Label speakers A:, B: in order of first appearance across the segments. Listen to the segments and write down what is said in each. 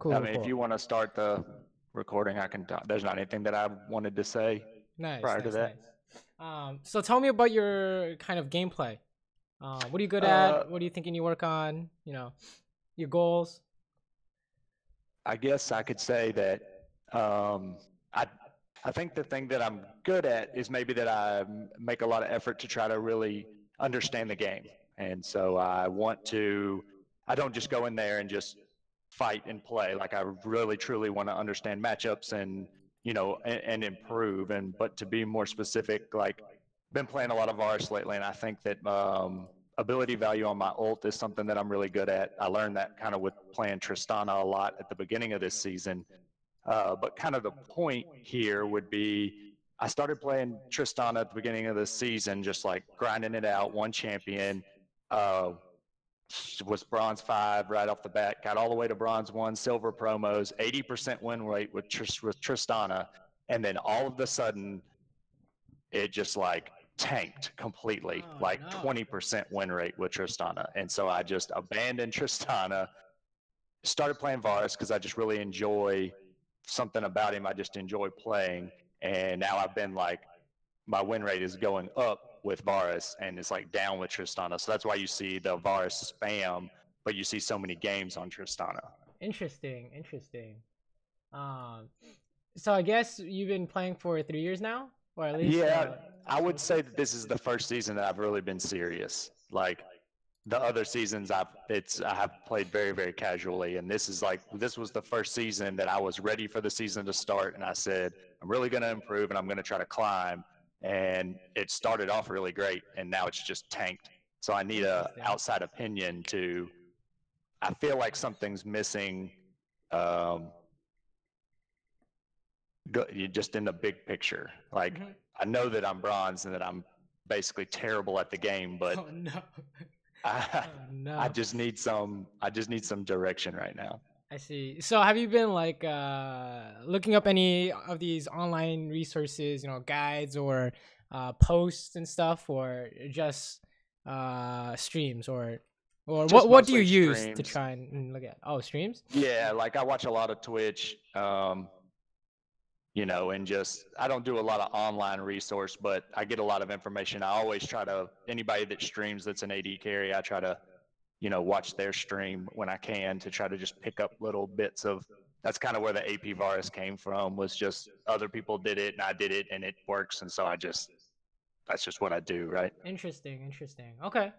A: Cool,
B: I
A: cool,
B: mean, if
A: cool.
B: you want to start the recording, I can talk. There's not anything that I wanted to say
A: Nice,
B: prior to
A: nice,
B: that.
A: nice. So tell me about your kind of gameplay. What are you good
B: Uh,
A: at? What are you thinking you work on? You know, your goals.
B: I guess I could say that um, I I think the thing that I'm good at is maybe that I make a lot of effort to try to really understand the game, and so I don't just go in there and just fight and play. Like I really truly want to understand matchups and and improve. And but to be more specific, like been playing a lot of Varus lately, and I think that ability value on my ult is something that I'm really good at. I learned that kind of with playing Tristana a lot at the beginning of this season. But kind of the point here would be I started playing Tristana at the beginning of the season, just like grinding it out, one champion. Uh, was bronze 5 right off the bat, got all the way to bronze 1, silver promos, 80% win rate with Tristana, and then all of a sudden it just like tanked completely,
A: Oh
B: like
A: no.
B: 20% win rate with Tristana. And so I just abandoned Tristana, started playing Varus because I just really enjoy something about him. I just enjoy playing. And now I've been like, my win rate is going up with Varus and it's like down with Tristana. So that's why you see the Varus spam, but you see so many games on Tristana.
A: Interesting, interesting. Um, so I guess you've been playing for 3 years now, or at least
B: Yeah, I would
A: close to.
B: say that this is the first season that I've really been serious. Like the other seasons I have played very, very casually, and this was the first season that I was ready for the season to start, and I said I'm really going to improve and I'm going to try to climb. And it started off really great, and now it's just tanked. So I need a
A: Interesting.
B: outside opinion to. I feel like something's missing. Um, just in the big picture. Like
A: Mhm.
B: I know that I'm bronze and that I'm basically terrible at the game, but
A: Oh no.
B: I,
A: Oh no.
B: I just need some direction right now.
A: I see. So have you been like looking up any of these online resources, guides or posts and stuff, or just streams, or
B: Just
A: what do you
B: mostly
A: use to
B: streams.
A: try and look at? Oh, streams?
B: Yeah, like I watch a lot of Twitch, and just I don't do a lot of online resource, but I get a lot of information. I always try to anybody that streams that's an AD carry, I try to watch their stream when I can to try to just pick up little bits of. That's kind of where the AP Varus came from. Was just other people did it and I did it and it works, and so that's just what I do, right?
A: Interesting, interesting. Okay,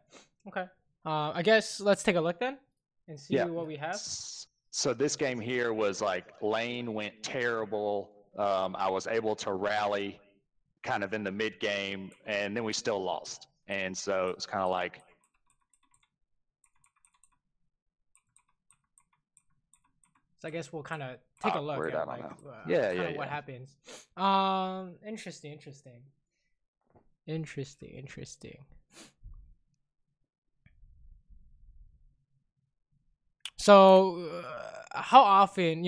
A: okay. I guess let's take a look then and see
B: Yeah.
A: what we have.
B: So this game here was like lane went terrible. I was able to rally kind of in the mid game, and then we still lost. And so it's kind of like.
A: So I guess we'll kind of take a look
B: Awkward. I
A: at
B: don't
A: like
B: know. Yeah,
A: kind
B: yeah,
A: of what
B: yeah.
A: happens. Interesting, interesting, interesting, interesting. So, how often,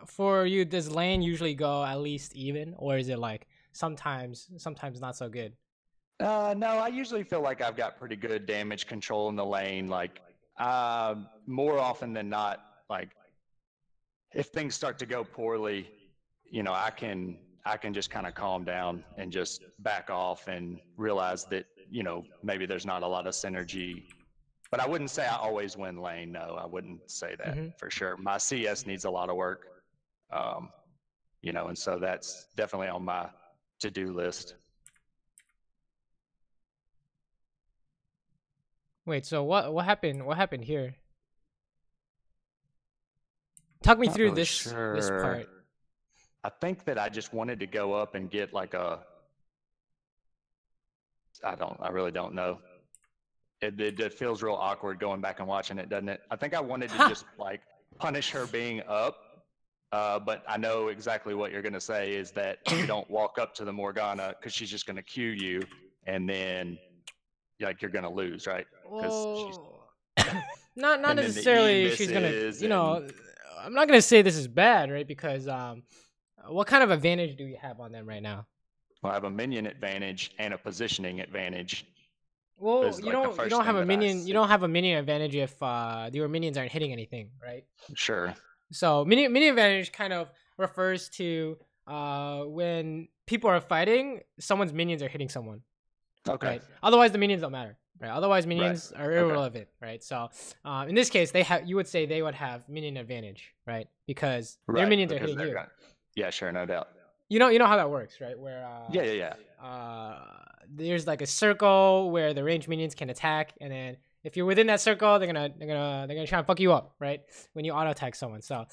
A: for you, does lane usually go at least even, or is it like sometimes not so good?
B: No, I usually feel like I've got pretty good damage control in the lane. Like, more often than not, like if things start to go poorly, I can just kind of calm down and just back off and realize that maybe there's not a lot of synergy. But I wouldn't say I always win lane. No, I wouldn't say that
A: Mm-hmm.
B: for sure. My CS needs a lot of work, um, and so that's definitely on my to-do list.
A: Wait, so what happened? What happened here? Talk me
B: Not
A: through
B: really
A: this
B: sure.
A: part.
B: I think that I just wanted to go up and get like I really don't know. It feels real awkward going back and watching it, doesn't it? I think I wanted to
A: Ha!
B: just like punish her being up, but I know exactly what you're going to say is that you don't walk up to the Morgana because she's just going to Q you, and then like you're going to lose, right? Because she's
A: Well, not
B: and then the E
A: necessarily she's gonna,
B: misses, and
A: I'm not gonna say this is bad, right? Because what kind of advantage do you have on them right now?
B: well, I have a minion advantage and a positioning advantage.
A: Well,
B: Is like the
A: you
B: first
A: don't have
B: thing
A: a
B: that I
A: minion. You
B: see.
A: don't have a minion advantage if your minions aren't hitting anything, right?
B: Sure.
A: So minion advantage kind of refers to when people are fighting, someone's minions are hitting someone.
B: Okay.
A: Right. Otherwise, the minions don't matter. Right. Otherwise, minions are irrelevant. Okay. Right. So in this case, you would say they would have minion advantage, right? Because their minions are hitting you.
B: Yeah, sure, no doubt.
A: You know how that works, right? Where there's like a circle where the ranged minions can attack, and then if you're within that circle, they're gonna try and fuck you up, right? When you auto attack someone. So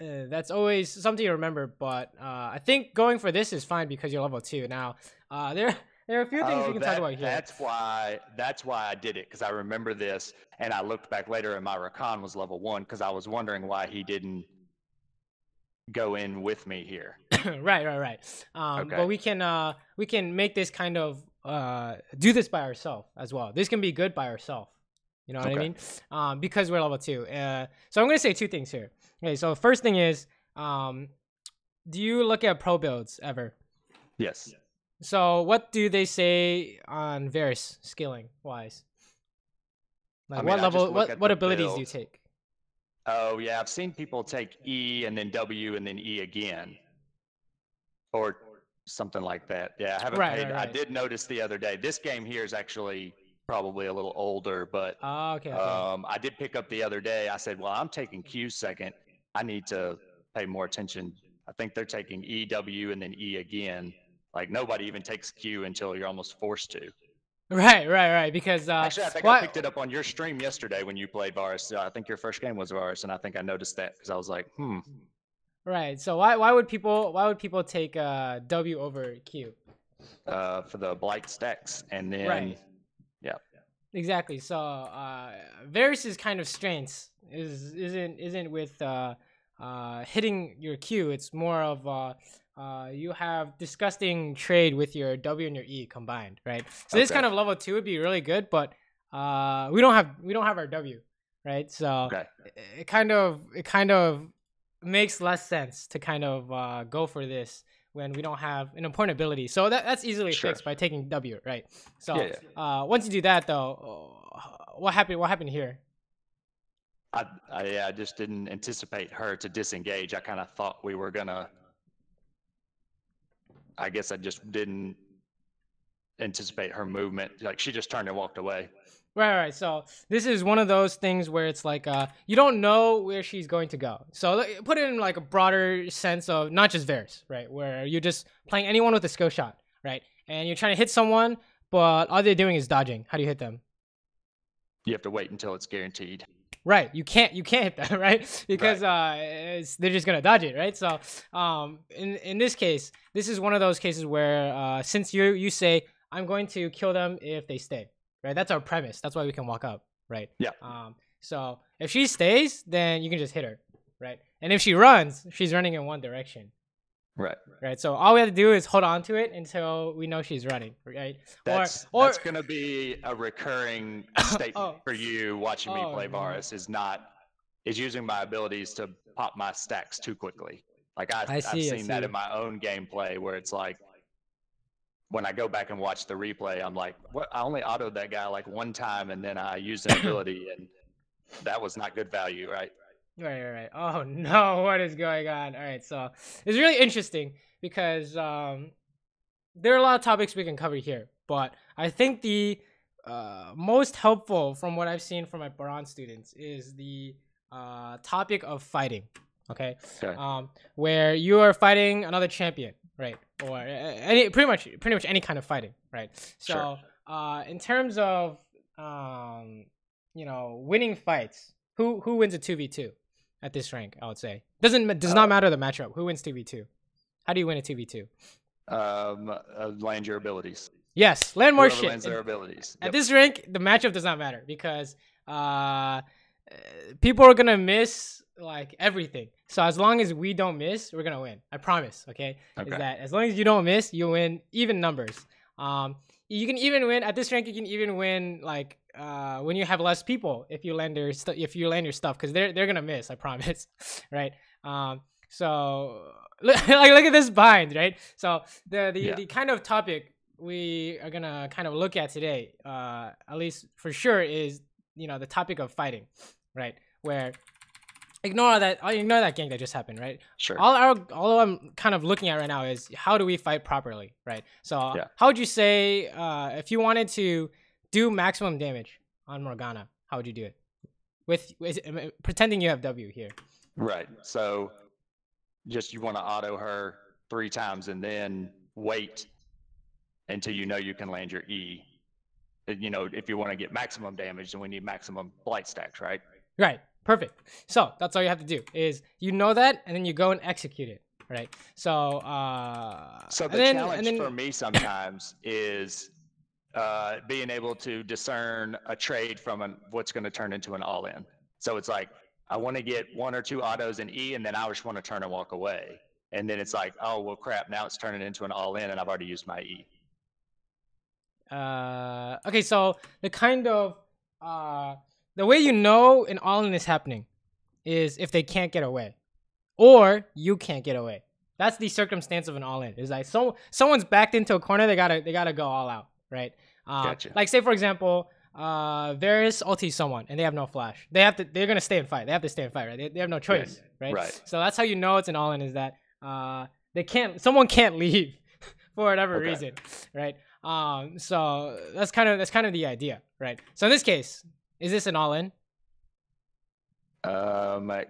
A: that's always something to remember. But I think going for this is fine because you're level 2 now. There are a few things we can talk about here.
B: That's why I did it, because I remember this, and I looked back later and my Rakan was level 1 because I was wondering why he didn't go in with me here.
A: Right. Okay. But we can make this kind of do this by ourselves as well. This can be good by ourselves. You know what I mean? Because we're level 2. So I'm gonna say 2 things here. Okay. So first thing is, do you look at pro builds ever?
B: Yes.
A: So what do they say on Varus skilling wise? Like what level, what abilities do you take?
B: Oh yeah, I've seen people take E and then W and then E again, or something like that. Yeah, I haven't paid. I did notice the other day. This game here is actually probably a little older, but
A: okay.
B: I did pick up the other day. I said, well, I'm taking Q second. I need to pay more attention. I think they're taking E, W, and then E again. Like nobody even takes Q until you're almost forced to.
A: Right. Because
B: actually, I think I picked it up on your stream yesterday when you played Varus. I think your first game was Varus, and I think I noticed that because I was like,
A: Right. So why would people take W over Q?
B: For the blight stacks, and then yeah.
A: Exactly. So Varus's kind of strengths isn't with hitting your Q. It's more of you have disgusting trade with your W and your E combined, right? So this kind of level 2 would be really good, but we don't have our W, right? So it kind of makes less sense to kind of go for this when we don't have an important ability. So that's easily fixed by taking W, right? So once you do that, though, what happened here?
B: I just didn't anticipate her to disengage. I kind of thought we were gonna. I guess I just didn't anticipate her movement. Like she just turned and walked away.
A: Right. So this is one of those things where it's like you don't know where she's going to go. So put it in like a broader sense of not just Varus, right? Where you're just playing anyone with a skill shot, right? And you're trying to hit someone, but all they're doing is dodging. How do you hit them?
B: You have to wait until it's guaranteed.
A: Right, you can't hit that, right? Because they're just gonna dodge it, right? So in this case, this is one of those cases where since you say I'm going to kill them if they stay, right? That's our premise. That's why we can walk up, right?
B: Yeah.
A: So if she stays, then you can just hit her, right? And if she runs, she's running in one direction. Right. So all we have to do is hold on to it until we know she's running, right?
B: That's going to be a recurring statement for you watching me play Varus is using my abilities to pop my stacks too quickly. Like I've seen that in my own gameplay where it's like when I go back and watch the replay, I'm like, what? I only autoed that guy like one time and then I used an ability and that was not good value, right?
A: Right. Oh no, what is going on? All right, so it's really interesting because there are a lot of topics we can cover here, but I think the most helpful from what I've seen from my Baron students is the topic of fighting. Okay. Where you are fighting another champion, right? Or pretty much any kind of fighting, right? So in terms of winning fights, who wins a 2v2? At this rank, I would say does not matter the matchup. Who wins 2v2? How do you win a 2v2?
B: Land your abilities.
A: Yes, land more shit.
B: Lands their abilities.
A: At this rank, the matchup does not matter because people are gonna miss like everything. So as long as we don't miss, we're gonna win. I promise. Okay. Is that as long as you don't miss, you win even numbers. You can even win at this rank. You can even win like when you have less people if you land your stuff because they're gonna miss. I promise, right? So look at this bind, right? So the kind of topic we are gonna kind of look at today, at least for sure, is the topic of fighting, right? Where ignore that. I'll ignore that gank that just happened, right?
B: Sure.
A: All I'm kind of looking at right now is how do we fight properly, right? So how would you say if you wanted to do maximum damage on Morgana, how would you do it? With pretending you have W here.
B: Right. So just you want to auto her 3 times and then wait until you know you can land your E. You know, if you want to get maximum damage, then we need maximum blight stacks, right?
A: Right. Perfect. So that's all you have to do is you know that, and then you go and execute it, right? So
B: so the challenge for me sometimes is being able to discern a trade from what's going to turn into an all-in. So it's like I want to get 1 or 2 autos in E, and then I just want to turn and walk away. And then it's like, oh well, crap! Now it's turning into an all-in, and I've already used my E.
A: Okay, so the kind of the way you know an all-in is happening is if they can't get away, or you can't get away. That's the circumstance of an all-in. Is like someone's backed into a corner, they gotta go all out, right?
B: Gotcha.
A: Like say for example, Varus ultis someone and they have no flash. They're gonna stay and fight. They have to stay and fight, right? They have no choice, right?
B: Right.
A: So that's how you know it's an all-in, is that someone can't leave for whatever reason, right? So that's kind of the idea, right? So in this case, is this an all-in? Can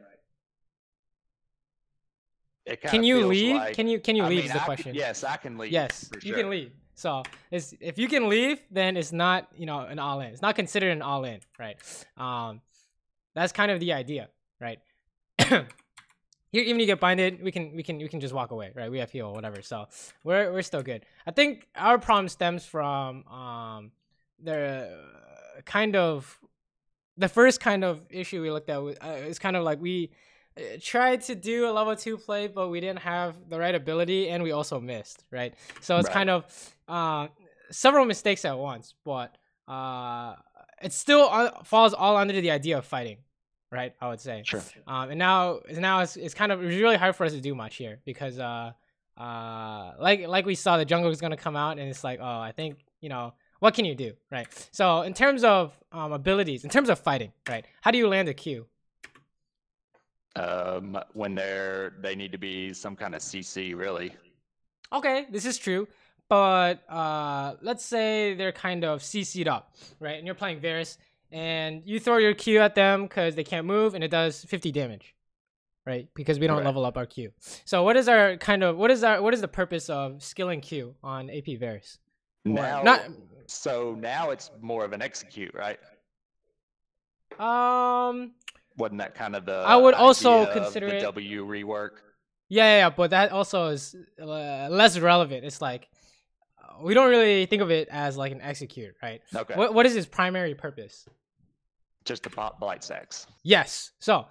A: you leave?
B: Like,
A: can you leave? Is the question.
B: Yes, I can leave.
A: Yes,
B: for
A: you
B: sure.
A: can leave. So if you can leave, then it's not an all-in. It's not considered an all-in, right? That's kind of the idea, right? Here, even you get binded, we can just walk away, right? We have heal, whatever. So we're still good. I think our problem stems from the first kind of issue we looked at is kind of like we tried to do a level 2 play, but we didn't have the right ability, and we also missed, right? So it's kind of several mistakes at once, but it still falls all under the idea of fighting, right? I would say.
B: Sure.
A: And now it's really hard for us to do much here because like we saw, the jungle is gonna come out, and it's like, oh, I think what can you do, right? So in terms of abilities, in terms of fighting, right? How do you land a Q?
B: When they need to be some kind of CC, really.
A: Okay, this is true, but let's say they're kind of CC'd up, right? And you're playing Varus, and you throw your Q at them because they can't move, and it does 50 damage, right? Because we don't level up our Q. So what is the purpose of skilling Q on AP Varus?
B: So now it's more of an execute, right? Wasn't that kind of the
A: I would also consider
B: the
A: it
B: W rework?
A: Yeah, but that also is less relevant. It's like we don't really think of it as like an execute, right?
B: Okay.
A: What is its primary purpose?
B: Just to pop blight stacks.
A: Yes. So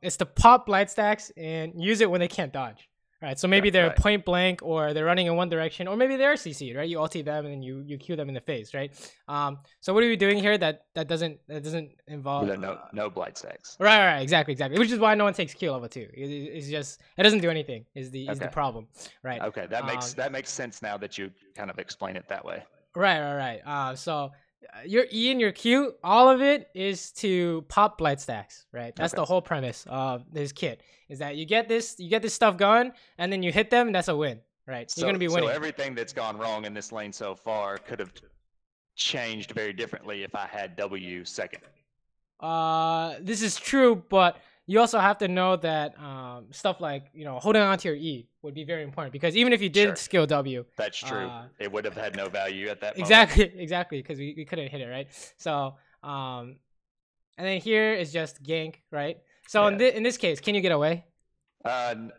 A: it's to pop blight stacks and use it when they can't dodge. Right, so maybe they're point blank, or they're running in one direction, or maybe they're CC'd, right? You ulti them and then you Q them in the face, right? So what are we doing here that doesn't involve
B: no blight stacks?
A: Right, exactly. Which is why no one takes Q level 2. It's just it doesn't do anything. Is the problem, right?
B: Okay, that makes sense now that you kind of explain it that way.
A: Right. So your E and your Q, all of it is to pop blight stacks, right? That's the whole premise of this kit. Is that you get this stuff going, and then you hit them, and that's a win, right? You're gonna be winning.
B: So everything that's gone wrong in this lane so far could have changed very differently if I had W second.
A: This is true, but you also have to know that stuff like holding on to your E would be very important, because even if you did skill W,
B: that's true. It would have had no value at that moment.
A: Exactly, because we couldn't hit it, right? So and then here is just gank, right? So in this case, can you get away?
B: No.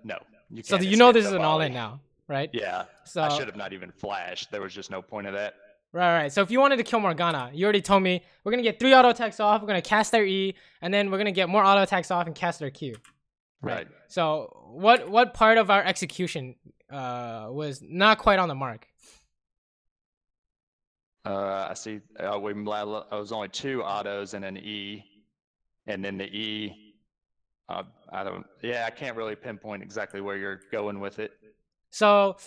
B: You can't.
A: So this is an all-in now, right?
B: Yeah. So I should have not even flashed. There was just no point of that.
A: Right. So if you wanted to kill Morgana, you already told me we're gonna get 3 auto attacks off. We're gonna cast their E, and then we're gonna get more auto attacks off and cast their Q.
B: Right.
A: So what part of our execution was not quite on the mark?
B: I see. I was only 2 autos and an E, and then the E. I can't really pinpoint exactly where you're going with it.
A: So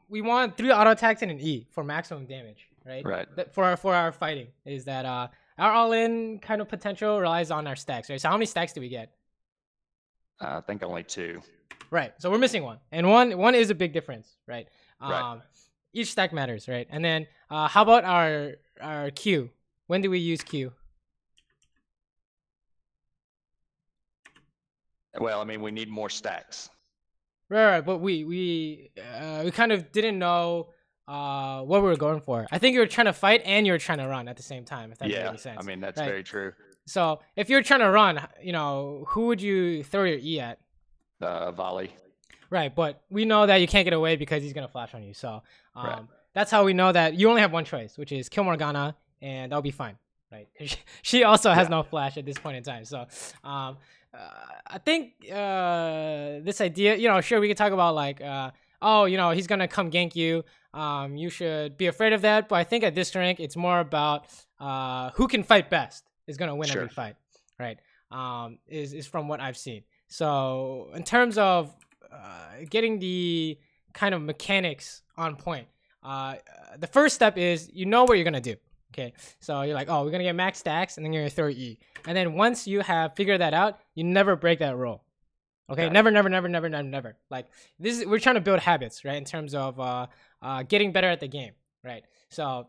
A: we want 3 auto attacks and an E for maximum damage, right?
B: Right.
A: For our fighting is that our all-in kind of potential relies on our stacks, right? So how many stacks do we get?
B: I think only 2.
A: Right. So we're missing one, and one is a big difference, right?
B: Right.
A: Each stack matters, right? And then how about our Q? When do we use Q?
B: Well, I mean, we need more stacks.
A: Right, but we kind of didn't know what we were going for. I think you were trying to fight and you were trying to run at the same time, if that makes any sense.
B: I mean, that's
A: right?
B: very true.
A: So if you're trying to run, who would you throw your E at?
B: Volley.
A: Right, but we know that you can't get away because he's gonna flash on you. So that's how we know that you only have one choice, which is kill Morgana, and that'll be fine, right? She also has no flash at this point in time. So I think this idea, sure, we could talk about like, he's gonna come gank you. You should be afraid of that. But I think at this rank, it's more about who can fight best is gonna win every fight, right? Is from what I've seen. So in terms of getting the kind of mechanics on point, the first step is what you're gonna do. Okay, so you're like, oh, we're gonna get max stacks, and then you're gonna throw E. And then once you have figured that out, you never break that rule. Okay, never. Like we're trying to build habits, right? In terms of getting better at the game, right? So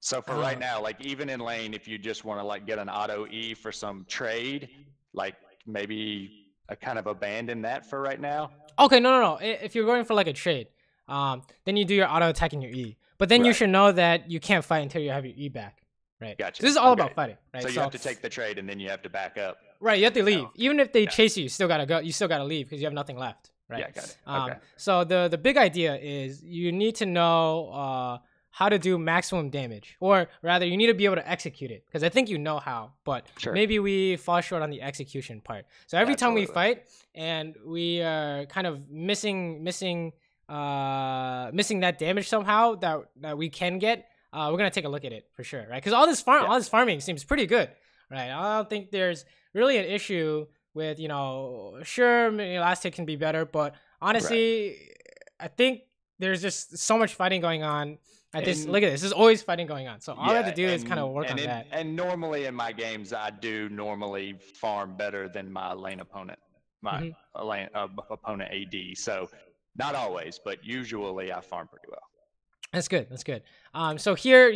B: for right now, like even in lane, if you just want to like get an auto E for some trade, like maybe kind of abandon that for right now.
A: Okay, no. If you're going for like a trade, then you do your auto attack and your E. But then you should know that you can't fight until you have your E back, right?
B: Gotcha.
A: This is all about fighting, right?
B: So you have to take the trade and then you have to back up.
A: Right, you have to leave. Even if they chase you, you still gotta go. You still gotta leave because you have nothing left, right?
B: Yeah, got it.
A: So the big idea is you need to know how to do maximum damage, or rather, you need to be able to execute it. Because I think you know how, but maybe we fall short on the execution part. So every time we fight and we are kind of missing that damage somehow that we can get, we're gonna take a look at it for sure, right? Because all this farming seems pretty good, right? I don't think there's really an issue with sure, last hit can be better, but honestly, I think there's just so much fighting going on. Look at this. There's always fighting going on. So all I have to do is kind of work on that.
B: And normally in my games, I do normally farm better than my lane opponent, my lane opponent AD. So not always, but usually I farm pretty well.
A: That's good. So here,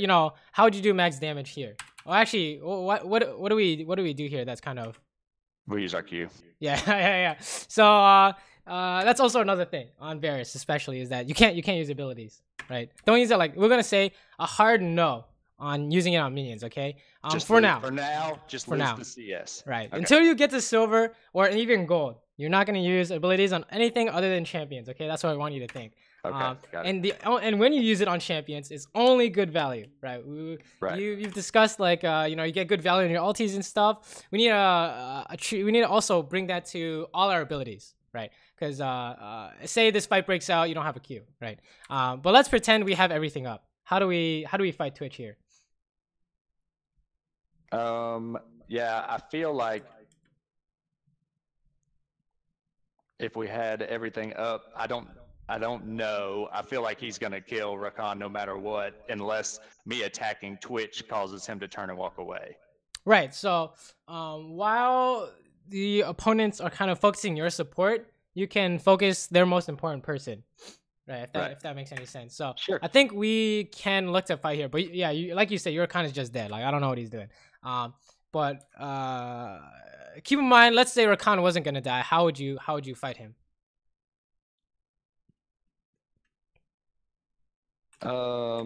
A: how would you do max damage here? Well, actually, what do we do here? That's kind of.
B: We use our Q.
A: Yeah. So that's also another thing on Varus, especially, is that you can't use abilities, right? Don't use it. Like, we're gonna say a hard no on using it on minions, okay? For now,
B: just lose the CS.
A: Right. Okay. Until you get to silver or even gold, you're not gonna use abilities on anything other than champions, okay? That's what I want you to think.
B: Okay, got
A: it. And when you use it on champions, it's only good value, right? You've discussed like you get good value in your ultis and stuff. We need to also bring that to all our abilities, right? Because say this fight breaks out, you don't have a Q, right? But let's pretend we have everything up. How do we fight Twitch here?
B: Yeah, I feel like if we had everything up, I don't know. I feel like he's going to kill Rakan no matter what, unless me attacking Twitch causes him to turn and walk away.
A: Right. So while the opponents are kind of focusing your support, you can focus their most important person. Right. If that makes any sense. So I think we can look to fight here. But yeah, like you said, your Rakan is just dead. Like, I don't know what he's doing. But keep in mind, let's say Rakan wasn't going to die. How would you fight him?
B: I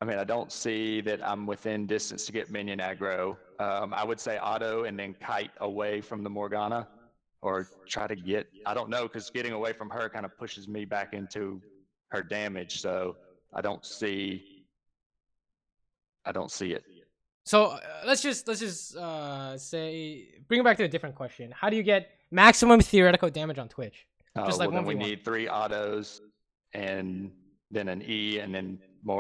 B: mean, I don't see that I'm within distance to get minion aggro. I would say auto and then kite away from the Morgana, or try to get, I don't know, because getting away from her kind of pushes me back into her damage. So I don't see it.
A: So let's just say, bring it back to a different question. How do you get maximum theoretical damage on Twitch?
B: Just like then we need 3 autos and then an E and then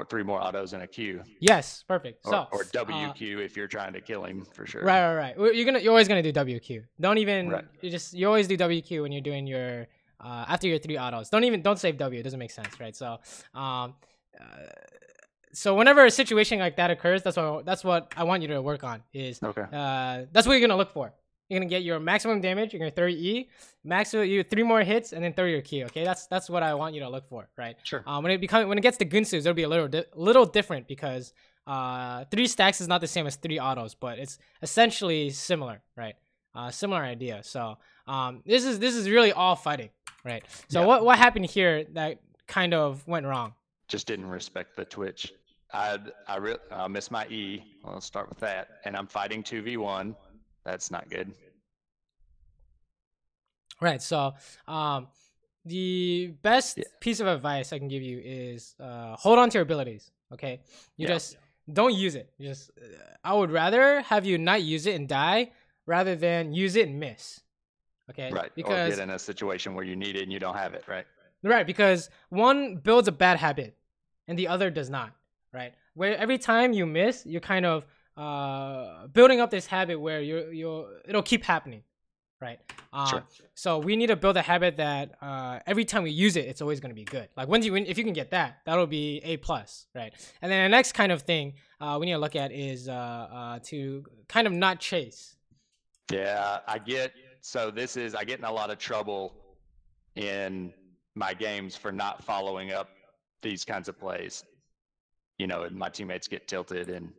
B: 3 more autos and a Q.
A: Yes, perfect.
B: Or WQ if you're trying to kill him for sure.
A: Right. You're always gonna do WQ. Don't even you always do WQ when you're doing your after your 3 autos. Don't save W. It doesn't make sense, right? So so whenever a situation like that occurs, that's what I want you to work on. Is that's what you're gonna look for. you're gonna get your maximum damage. You're gonna throw your E, maximum you 3 more hits, and then throw your Q. Okay, that's what I want you to look for, right?
B: Sure.
A: When it gets to Gunsus, it'll be a little different because 3 stacks is not the same as 3 autos, but it's essentially similar, right? Similar idea. So this is really all fighting, right? So what happened here that kind of went wrong?
B: Just didn't respect the Twitch. I missed my E. Well, let's start with that. And I'm fighting 2v1. That's not good.
A: Right. So the best piece of advice I can give you is hold on to your abilities. Okay. You just don't use it. I would rather have you not use it and die rather than use it and miss. Okay.
B: Right. Because or get in a situation where you need it and you don't have it. Right.
A: Right. Because one builds a bad habit and the other does not. Right. Where every time you miss, you're kind of building up this habit where it'll keep happening. Right.
B: Sure.
A: So we need to build a habit that every time we use it, it's always going to be good. Like if you can get that, that'll be A+, right? And then the next kind of thing we need to look at is to kind of not chase.
B: Yeah, I get in a lot of trouble in my games for not following up these kinds of plays. You know, and my teammates get tilted and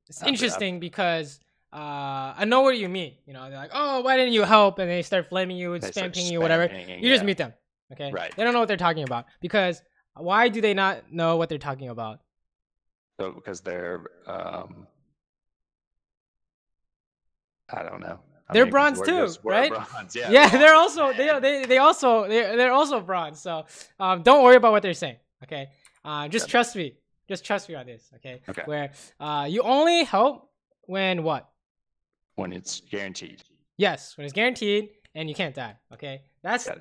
A: it's interesting because I know what you mean. You know, they're like, oh, why didn't you help? And they start flaming you and spamming you, whatever. You just mute them. Okay.
B: Right.
A: They don't know what they're talking about. Because why do they not know what they're talking about?
B: So because they're I don't know.
A: They're bronze too, right?
B: Bronze. Yeah,
A: yeah, they're also they're also bronze. So don't worry about what they're saying. Okay. Just trust me. Just trust me on this, okay?
B: Okay.
A: Where you only help when what?
B: When it's guaranteed.
A: Yes, when it's guaranteed and you can't die, okay? That's it.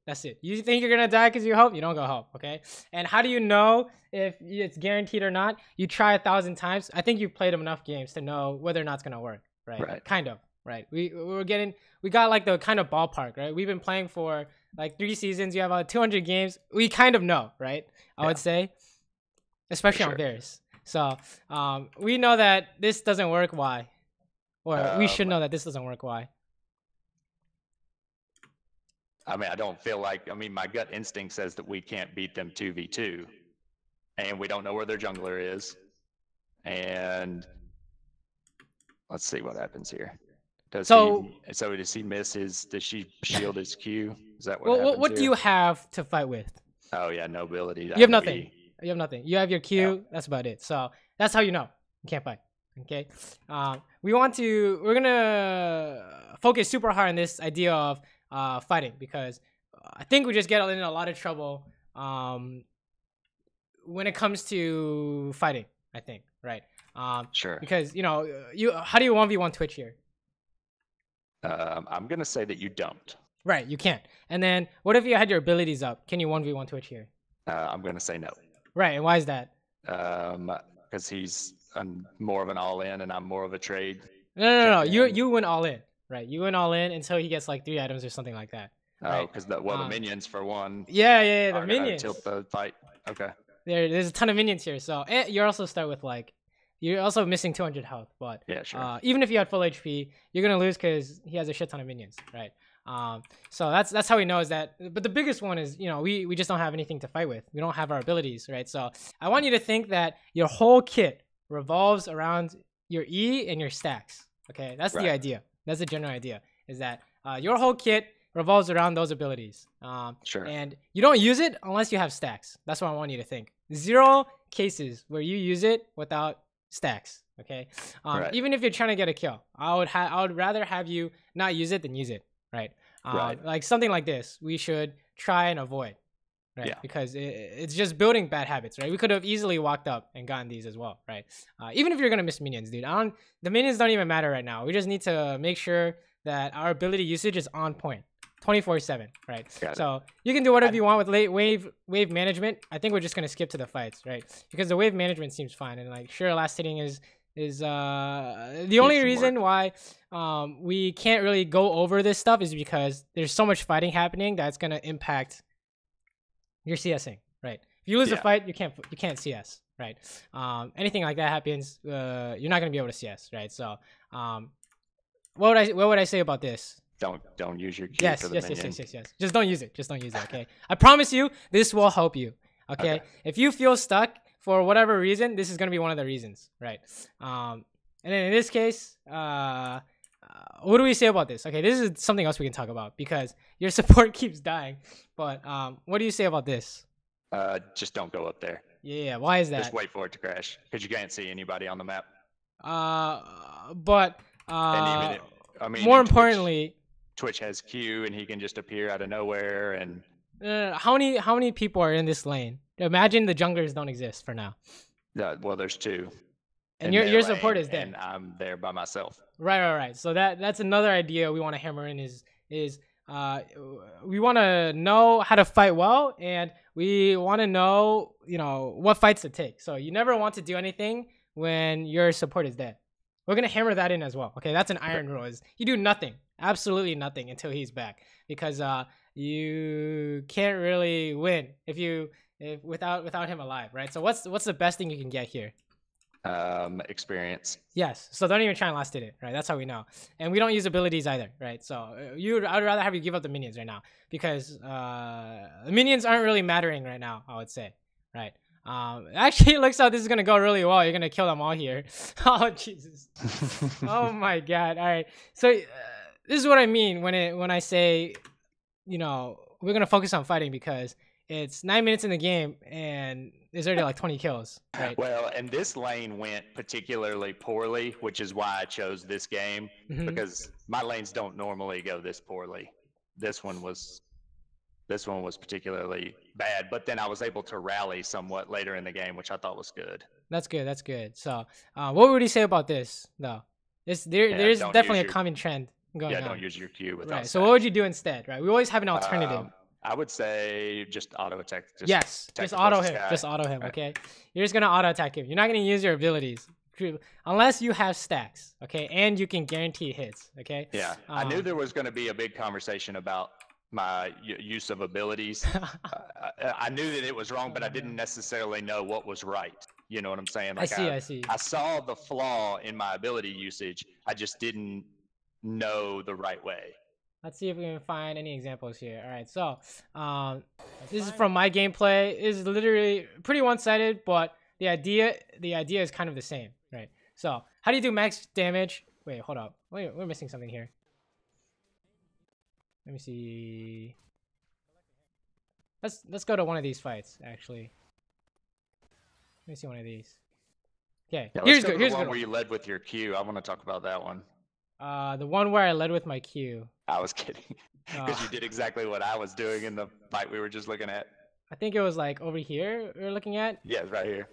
A: That's it. You think you're gonna die because you help? You don't go help, okay? And how do you know if it's guaranteed or not? You try 1,000 times. I think you've played enough games to know whether or not it's gonna work, right?
B: Right.
A: Kind of, right? We got like the kind of ballpark, right? We've been playing for like 3 seasons. You have about 200 games. We kind of know, right? I would say. Especially on Varus. So we know that this doesn't work. Why? Or we should know that this doesn't work. Why?
B: I mean, I don't feel like, my gut instinct says that we can't beat them 2v2. And we don't know where their jungler is. And let's see what happens here. Does he miss does she shield his Q? Is that what happens
A: what
B: here?
A: do you have to fight with?
B: Oh, yeah, no ability.
A: You have nothing. You have nothing. You have your Q. That's about it. So that's how you know you can't fight. Okay. We're gonna focus super hard on this idea of fighting because I think we just get in a lot of trouble when it comes to fighting. I think, right?
B: Sure.
A: Because how do you 1v1 Twitch here?
B: I'm gonna say that you don't.
A: Right. You can't. And then what if you had your abilities up? Can you 1v1 Twitch here?
B: I'm gonna say no.
A: Right, and why is that?
B: Because he's more of an all-in, and I'm more of a trade.
A: No. You went all in, right? You went all in until he gets like 3 items or something like that.
B: Oh, because the minions for one.
A: Yeah, the minions.
B: Tilt the fight. Okay.
A: There's a ton of minions here, so you also start with you're also missing 200 health, but
B: yeah, sure.
A: Even if you had full HP, you're gonna lose because he has a shit ton of minions, right? So that's how we know is that. But the biggest one is we just don't have anything to fight with. We don't have our abilities, right? So I want you to think that your whole kit revolves around your E and your stacks. Okay, that's the idea. That's the general idea. Is that your whole kit revolves around those abilities.
B: Sure.
A: And you don't use it unless you have stacks. That's what I want you to think. 0 cases where you use it without stacks. Okay. Even if you're trying to get a kill, I would rather have you not use it than use it. Right. Like something like this, we should try and avoid, right? Yeah. Because it's just building bad habits, right? We could have easily walked up and gotten these as well, right? Even if you're gonna miss minions, dude, the minions don't even matter right now. We just need to make sure that our ability usage is on point, 24/7, right? So you can do whatever you want with late wave management. I think we're just gonna skip to the fights, right? Because the wave management seems fine, and like sure, last hitting is the only reason why we can't really go over this stuff is because there's so much fighting happening that's gonna impact your CSing, right? If you lose a fight, you can't CS. right? Anything like that happens, you're not gonna be able to CS, right? So, what would I say about this?
B: Don't use your Q
A: Yes,
B: for the
A: yes,
B: minion.
A: yes. Just don't use it. Just don't use it. Okay. I promise you, this will help you. Okay. If you feel stuck for whatever reason, this is gonna be one of the reasons, right? And then in this case, what do we say about this? Okay, this is something else we can talk about because your support keeps dying. But what do you say about this?
B: Just don't go up there.
A: Yeah. Why is that?
B: Just wait for it to crash because you can't see anybody on the map.
A: But
B: And even I mean,
A: more importantly.
B: Twitch has Q and he can just appear out of nowhere. And
A: how many people are in this lane? Imagine the junglers don't exist for now.
B: Well, there's 2.
A: And your support is there.
B: And I'm there by myself.
A: Right. So that's another idea we want to hammer in is we want to know how to fight well, and we want to know what fights to take. So you never want to do anything when your support is dead. We're gonna hammer that in as well. Okay, that's an iron rule. Is you do nothing, absolutely nothing until he's back, because you can't really win if without him alive, right? So what's the best thing you can get here?
B: Experience.
A: Yes. So don't even try and last hit it, right? That's how we know. And we don't use abilities either, right? So I'd rather have you give up the minions right now, because the minions aren't really mattering right now, I would say, right? Actually, it looks like this is gonna go really well. You're gonna kill them all here. Oh Jesus! Oh my God! All right. So this is what I mean when I say, we're gonna focus on fighting, because it's 9 minutes in the game and there's already like 20 kills, right?
B: Well, and this lane went particularly poorly, which is why I chose this game, because my lanes don't normally go this poorly. This one was particularly bad, but then I was able to rally somewhat later in the game, which I thought was good.
A: That's good. So, what would you say about this, though? There's definitely a common trend going on.
B: Yeah, don't use your Q without
A: Right. So what would you do instead, right? We always have an alternative.
B: I would say just auto attack.
A: Just auto him. Just auto him, okay? You're just going to auto attack him. You're not going to use your abilities. Unless you have stacks, okay? And you can guarantee hits, okay?
B: Yeah. I knew there was going to be a big conversation about my use of abilities. I knew that it was wrong, but I didn't necessarily know what was right. You know what I'm saying? Like
A: I see.
B: I saw the flaw in my ability usage. I just didn't know the right way.
A: Let's see if we can find any examples here. All right, so this is from my gameplay. It is literally pretty one-sided, but the idea is kind of the same, right? So how do you do max damage? Wait, hold up. Wait, we're missing something here. Let me see. Let's go to one of these fights, actually. Let me see one of these. Okay,
B: yeah,
A: here's good.
B: Here's the one where you led with your Q. I want to talk about that one.
A: The one where I led with my Q.
B: I was kidding, because you did exactly what I was doing in the fight we were just looking at.
A: I think it was like over here we were looking at.
B: Yeah, it's right here.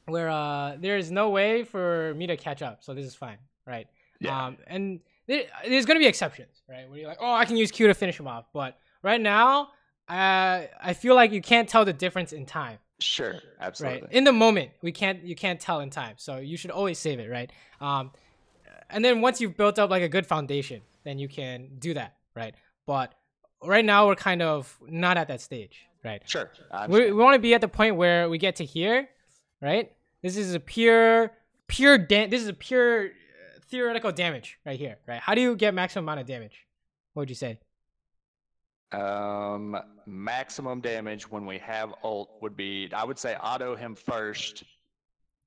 A: Where there is no way for me to catch up, so this is fine, right?
B: Yeah.
A: And there's gonna be exceptions, right? Where you're like, oh, I can use Q to finish him off, but right now, I feel like you can't tell the difference in time.
B: Sure, absolutely.
A: Right. In the moment, you can't tell in time, so you should always save it, right? And then once you've built up like a good foundation, then you can do that, right? But right now we're kind of not at that stage, right?
B: Sure.
A: We want to be at the point where we get to here, right? This is a pure theoretical damage right here, right? How do you get maximum amount of damage? What would you say?
B: Maximum damage when we have ult would be, I would say, auto him first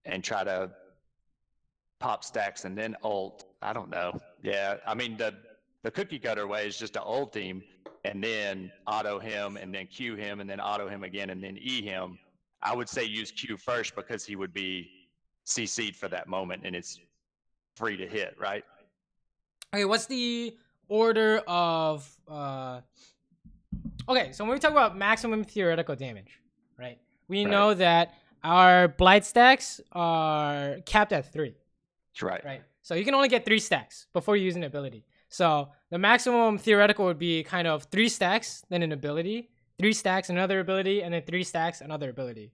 B: and try to pop stacks and then ult. I don't know. Yeah, I mean the cookie cutter way is just to ult him and then auto him and then Q him and then auto him again and then E him. I would say use Q first, because he would be CC'd for that moment and it's free to hit, right?
A: Okay, what's the order of okay, so when we talk about maximum theoretical damage, right? We know that our blight stacks are capped at 3. Right. So you can only get 3 stacks before you use an ability. So the maximum theoretical would be kind of 3 stacks, then an ability, 3 stacks, another ability, and then 3 stacks, another ability.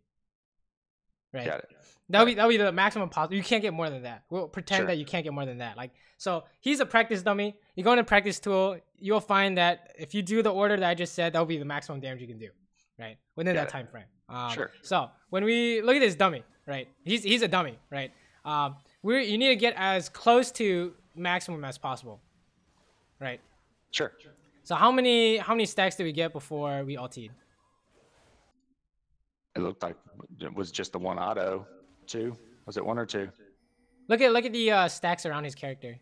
A: Right.
B: Got it.
A: That'll be the maximum possible. You can't get more than that. We'll pretend that you can't get more than that. Like, so he's a practice dummy. You go into practice tool, you'll find that if you do the order that I just said, that'll be the maximum damage you can do. right? Within
B: Got
A: that
B: it.
A: time frame.
B: Sure.
A: So when we look at this dummy, right? He's a dummy, right? You need to get as close to maximum as possible, right?
B: Sure.
A: So how many stacks did we get before we ultied?
B: It looked like it was just the one auto. 2? Was it 1 or 2?
A: Look at the stacks around his character.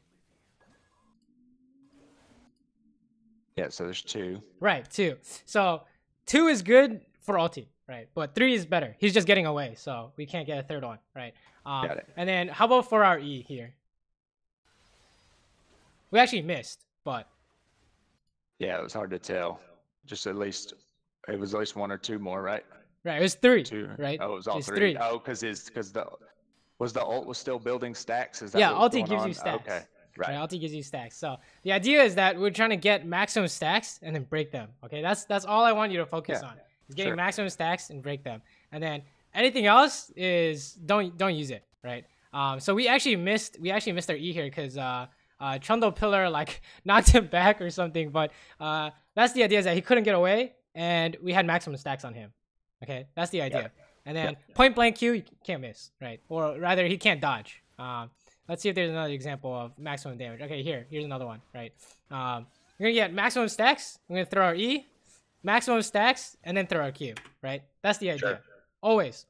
B: Yeah, so there's 2.
A: Right, 2. So 2 is good for ulti, right? But 3 is better. He's just getting away, so we can't get a third one, right?
B: Got it.
A: And then how about for our E here? We actually missed, but
B: Yeah, it was hard to tell. Just it was at least 1 or 2 more, right?
A: right, it was 3,
B: 2.
A: right?
B: Oh, it was all
A: Just
B: 3.
A: 3.
B: Oh, because the ult was still building stacks. Is that
A: Yeah,
B: what was
A: ulti
B: going
A: gives
B: on?
A: you stacks.
B: Okay, right.
A: Ulti gives you stacks. So the idea is that we're trying to get maximum stacks and then break them. Okay, that's all I want you to focus on. Is getting maximum stacks and break them. And then anything else is don't use it, right? So we actually missed our E here because Chundo Pillar like knocked him back or something. But that's the idea, is that he couldn't get away and we had maximum stacks on him. Okay, that's the idea. And then point blank Q, you can't miss, right? Or rather, he can't dodge. Let's see if there's another example of maximum damage. Okay, here's another one, right? We're gonna get maximum stacks. We're gonna throw our E, maximum stacks, and then throw our Q, right? That's the idea.
B: Sure.
A: Always,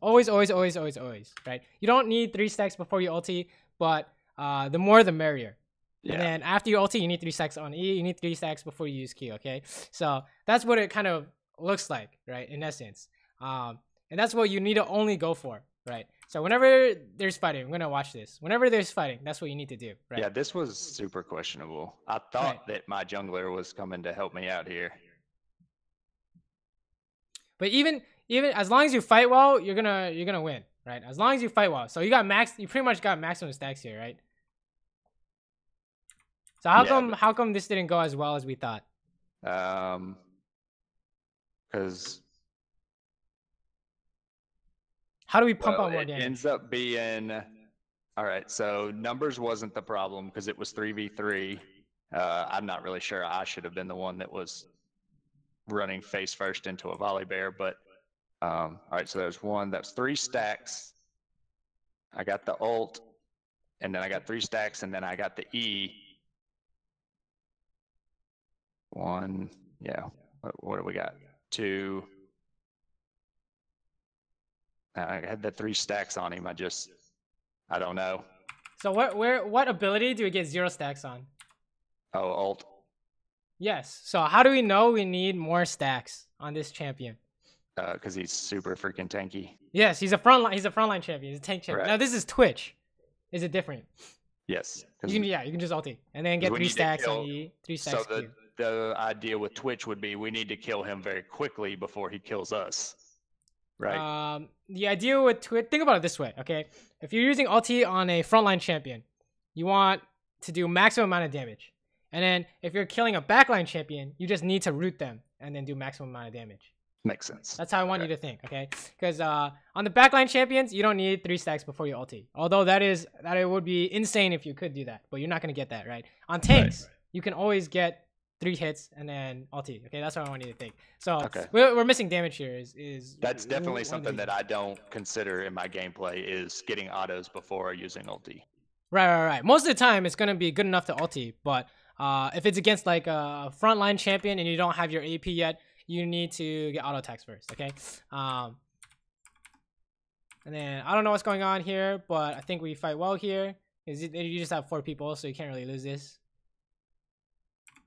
A: right? You don't need 3 stacks before you ulti, but the more the merrier.
B: Yeah.
A: And then after you ulti, you need 3 stacks on E. You need 3 stacks before you use Q. Okay, so that's what it kind of looks like, right? In essence, and that's what you need to only go for, right? So whenever there's fighting, I'm gonna watch this. Whenever there's fighting, that's what you need to do, right?
B: Yeah, this was super questionable. I thought that my jungler was coming to help me out here.
A: But even as long as you fight well, you're gonna win, right? As long as you fight well. So you pretty much got maximum stacks here, right? So how come this didn't go as well as we thought?
B: Because
A: how do we pump out more
B: it
A: damage?
B: ends up being, all right, so numbers wasn't the problem because it was 3v3. I'm not really sure. I should have been the one that was running face first into a volley bear, but all right, so there's one. That's 3 stacks. I got the ult, and then I got 3 stacks, and then I got the E. 1, yeah. What do we got? 2. I had the 3 stacks on him. I don't know.
A: So what ability do we get 0 stacks on?
B: Oh, ult.
A: Yes. So how do we know we need more stacks on this champion?
B: Because he's super freaking tanky.
A: Yes, he's a frontline champion. He's a tank champion.
B: Right.
A: Now this is Twitch. Is it different?
B: Yes.
A: You can just ulti and then get 3 stacks on E, 3 stacks.
B: So the idea with Twitch would be we need to kill him very quickly before he kills us. Right.
A: The idea with Twitch, think about it this way, okay? If you're using ulti on a frontline champion, you want to do maximum amount of damage. And then if you're killing a backline champion, you just need to root them and then do maximum amount of damage.
B: Makes sense.
A: That's how I want you to think, okay? Because on the backline champions, you don't need 3 stacks before you ulti. Although that it would be insane if you could do that, but you're not gonna get that, right? On tanks, you can always get 3 hits and then ulti. Okay, that's what I want you to think. So we're missing damage here.
B: That's definitely something that I don't consider in my gameplay, is getting autos before using ulti.
A: Right. Most of the time, it's gonna be good enough to ulti, but if it's against like a frontline champion and you don't have your AP yet, you need to get auto attacks first. Okay. And then I don't know what's going on here, but I think we fight well here. You just have 4 people, so you can't really lose this.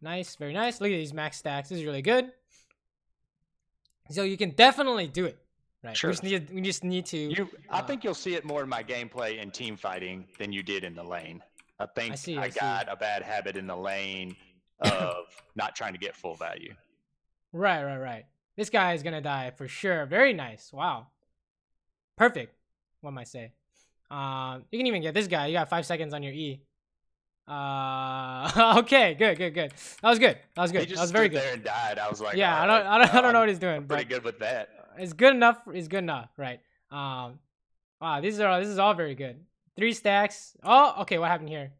A: Nice, very nice. Look at these max stacks. This is really good. So you can definitely do it, right?
B: Sure.
A: We just need to.
B: I think you'll see it more in my gameplay in team fighting than you did in the lane. I think I got a bad habit in the lane of not trying to get full value.
A: Right. This guy is gonna die for sure. Very nice. Wow. Perfect. What might I say? You can even get this guy. You got 5 seconds on your E. Okay, good. That was good.
B: He just
A: that was very
B: stood
A: good.
B: there and died. I was like,
A: yeah, I don't know what he's doing.
B: I'm pretty good with that.
A: It's good enough. It's good enough, right? Wow, this is all very good. 3 stacks. Oh, okay. What happened here?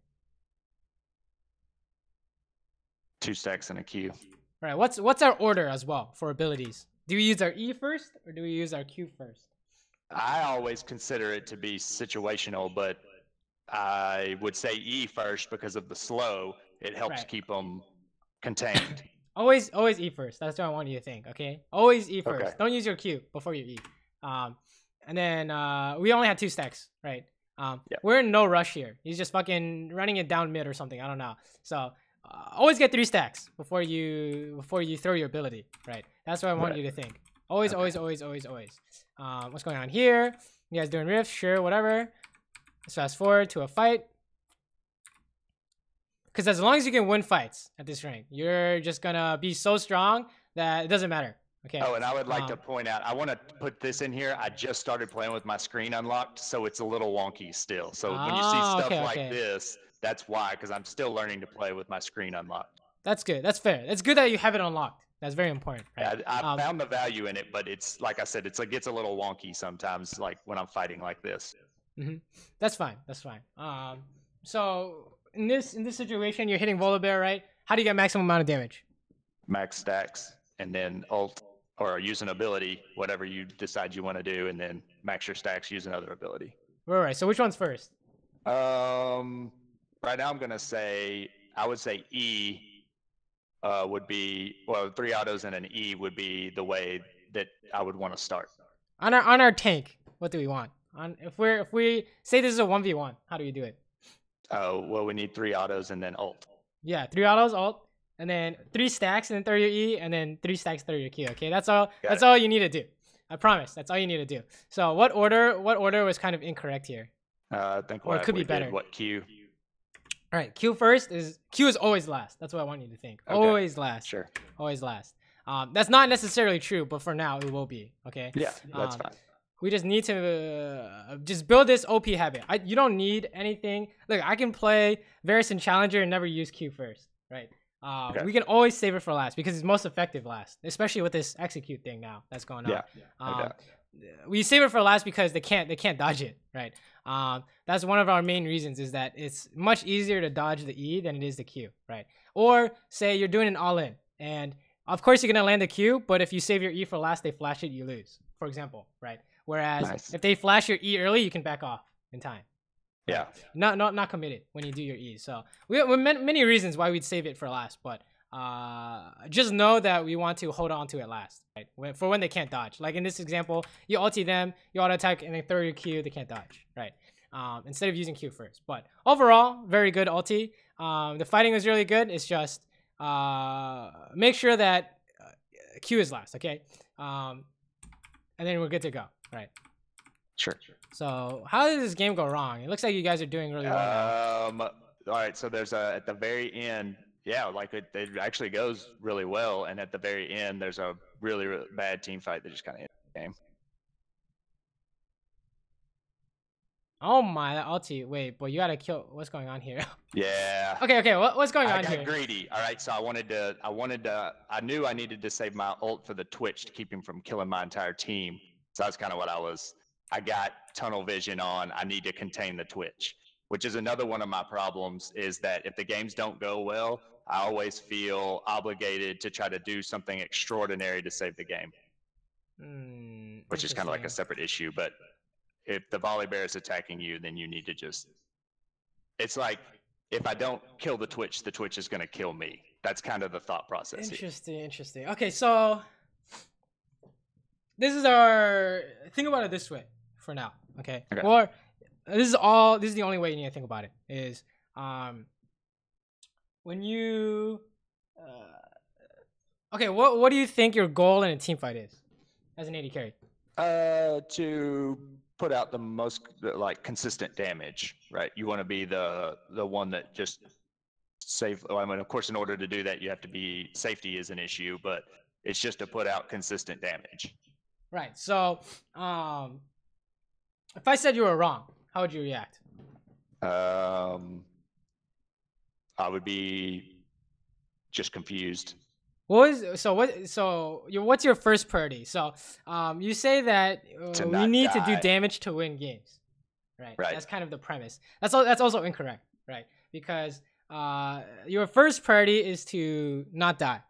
B: 2 stacks and a Q.
A: Right. What's our order as well for abilities? Do we use our E first or do we use our Q first?
B: I always consider it to be situational, but I would say E first because of the slow. It helps
A: Right.
B: keep them contained.
A: Always E first. That's what I want you to think. Okay. Always E first.
B: Okay.
A: Don't use your Q before you E. And then we only had 2 stacks, right?
B: Yeah.
A: We're in no rush here. He's just fucking running it down mid or something. I don't know. So always get 3 stacks before you throw your ability, right? That's what I want you to think. Always, always. What's going on here? You guys doing riffs? Sure, whatever. Let's fast forward to a fight. Because as long as you can win fights at this rank, you're just gonna be so strong that it doesn't matter. Okay.
B: Oh, and I would like to point out, I want to put this in here. I just started playing with my screen unlocked, so it's a little wonky still. So when you see stuff like this, that's why, because I'm still learning to play with my screen unlocked.
A: That's good. That's fair. It's good that you have it unlocked. That's very important. Right?
B: I found the value in it, but it's like I said, it gets a little wonky sometimes, like when I'm fighting like this.
A: That's fine. That's fine. So in this situation, you're hitting Volibear, right? How do you get maximum amount of damage?
B: Max stacks, and then ult or use an ability, whatever you decide you want to do, and then max your stacks, use another ability.
A: Right. So which one's first?
B: Right now I'm gonna say I would say E would be 3 autos and an E would be the way that I would want to start.
A: On our tank, what do we want? If we say this is a 1v1, how do we do it?
B: Oh, well, we need 3 autos and then ult.
A: Yeah, 3 autos, ult, and then 3 stacks and then throw your E, and then 3 stacks, throw your Q. Okay, that's all. That's all you need to do. I promise. That's all you need to do. So what order was kind of incorrect here?
B: I think
A: or it could be better.
B: What Q?
A: All right, Q is always last. That's what I want you to think. Okay. Always last.
B: Sure.
A: Always last. That's not necessarily true, but for now it will be. Okay.
B: Yeah, that's fine.
A: We just need to just build this OP habit. You don't need anything. Look, I can play Varus and Challenger and never use Q first, right? We can always save it for last because it's most effective last, especially with this execute thing now that's going on.
B: Yeah.
A: We save it for last because they can't dodge it, right? That's one of our main reasons is that it's much easier to dodge the E than it is the Q, right? Or say you're doing an all-in, and of course you're gonna land the Q, but if you save your E for last, they flash it, you lose, for example, right? Whereas if they flash your E early, you can back off in time.
B: Yeah.
A: Not committed when you do your E. So we have many reasons why we'd save it for last, but just know that we want to hold on to it last, right? For when they can't dodge. Like in this example, you ulti them, you auto attack, and they throw your Q, they can't dodge, right? Instead of using Q first. But overall, very good ulti. The fighting was really good. It's just make sure that Q is last, okay? And then we're good to go, right?
B: Sure.
A: So how did this game go wrong? It looks like you guys are doing really well now.
B: All right, so there's at the very end, yeah, like it actually goes really well, and at the very end, there's a really, really bad team fight that just kind of ended the game.
A: Oh my, that ulti. Wait, but you gotta kill. What's going on here?
B: Yeah.
A: Okay. What's going on here?
B: I got greedy. All right, so I knew I needed to save my ult for the Twitch to keep him from killing my entire team. So that's kind of what I got tunnel vision on. I need to contain the Twitch, which is another one of my problems is that if the games don't go well, I always feel obligated to try to do something extraordinary to save the game, which is kind of like a separate issue. But if the Volibear is attacking you, then you need to just, it's like, if I don't kill the Twitch is going to kill me. That's kind of the thought process.
A: Interesting. Okay, so this is think about it this way for now, okay? Or this is the only way you need to think about it is when you okay, what do you think your goal in a team fight is as an AD carry?
B: To put out the most consistent damage, right? You want to be the one that just I mean, of course, in order to do that, you have to be, safety is an issue, but it's just to put out consistent damage.
A: Right. So, if I said you were wrong, how would you react?
B: I would be just confused.
A: What's your first priority? So, you say that we need to do damage to win games, right? That's kind of the premise. That's also incorrect, right? Because your first priority is to not die,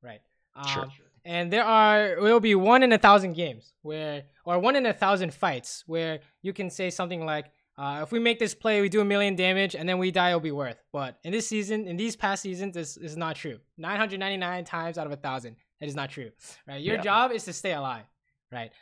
A: right?
B: Sure.
A: And it will be 1 in 1,000 games or 1 in 1,000 fights where you can say something like, if we make this play, we do 1,000,000 damage, and then we die, it'll be worth. But in these past seasons, this is not true. 999 times out of 1,000, that is not true, right? Your job is to stay alive, right?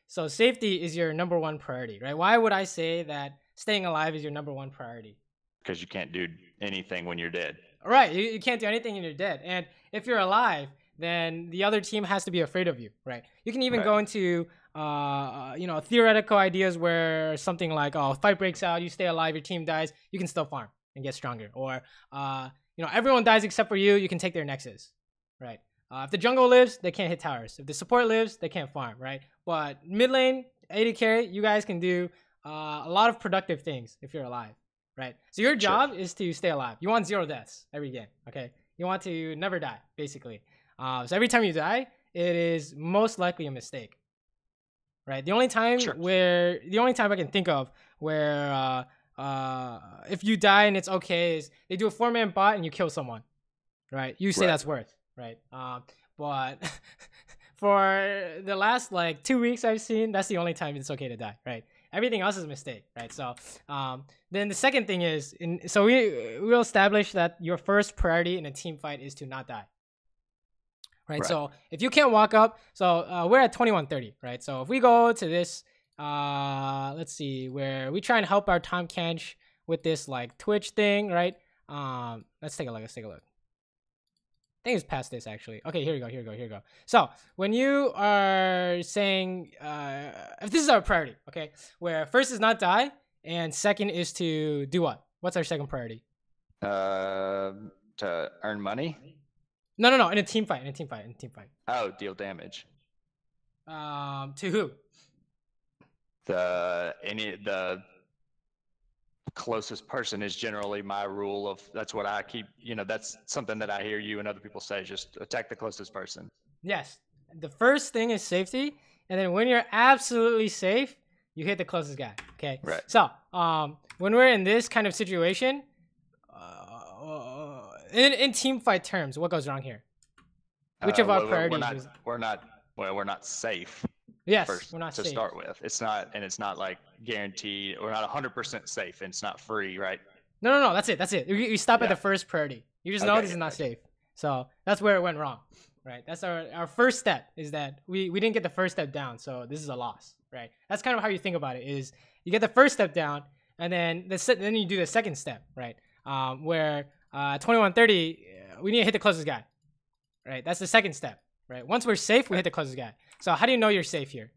A: So safety is your number one priority, right? Why would I say that staying alive is your number one priority?
B: Because you can't do anything when you're dead.
A: Right, you can't do anything when you're dead. And if you're alive, then the other team has to be afraid of you, right? You can even go into theoretical ideas where something like, oh, fight breaks out, you stay alive, your team dies, you can still farm and get stronger. Or everyone dies except for you, you can take their nexus, right? If the jungle lives, they can't hit towers. If the support lives, they can't farm, right? But mid lane, AD carry, you guys can do a lot of productive things if you're alive, right? So your job is to stay alive. You want 0 deaths every game, okay? You want to never die, basically. So every time you die, it is most likely a mistake, right? The only time I can think of where if you die and it's okay is they do a 4-man bot and you kill someone, right? You say that's worth, right? But for the last like 2 weeks I've seen, that's the only time it's okay to die, right? Everything else is a mistake, right? So then the second thing is, we'll establish that your first priority in a team fight is to not die. Right? So if you can't walk up, so we're at 2130, right? So if we go to this, let's see, where we try and help our Tom Kench with this like Twitch thing, right? Let's take a look. I think it's past this actually. Okay, here we go. So when you are saying, if this is our priority, okay, where first is not die and second is to do what? What's our second priority?
B: To earn money.
A: No. In a team fight.
B: Oh, deal damage.
A: To who?
B: The closest person is generally my rule of. That's what I keep. That's something that I hear you and other people say. Just attack the closest person.
A: Yes. The first thing is safety, and then when you're absolutely safe, you hit the closest guy. Okay.
B: Right.
A: So, when we're in this kind of situation. In team fight terms, what goes wrong here? Which of our priorities?
B: We're not safe.
A: Yes,
B: first,
A: we're not
B: to
A: safe.
B: start with. It's not like guaranteed. We're not 100% safe, and it's not free, right?
A: No. That's it. You stop at the first priority. You just know this is not safe. So that's where it went wrong, right? That's our first step is that we didn't get the first step down, so this is a loss, right? That's kind of how you think about it. Is you get the first step down, and then then you do the second step, right? Where 2130, we need to hit the closest guy, right? That's the second step, right? Once we're safe, we hit the closest guy. So how do you know you're safe here?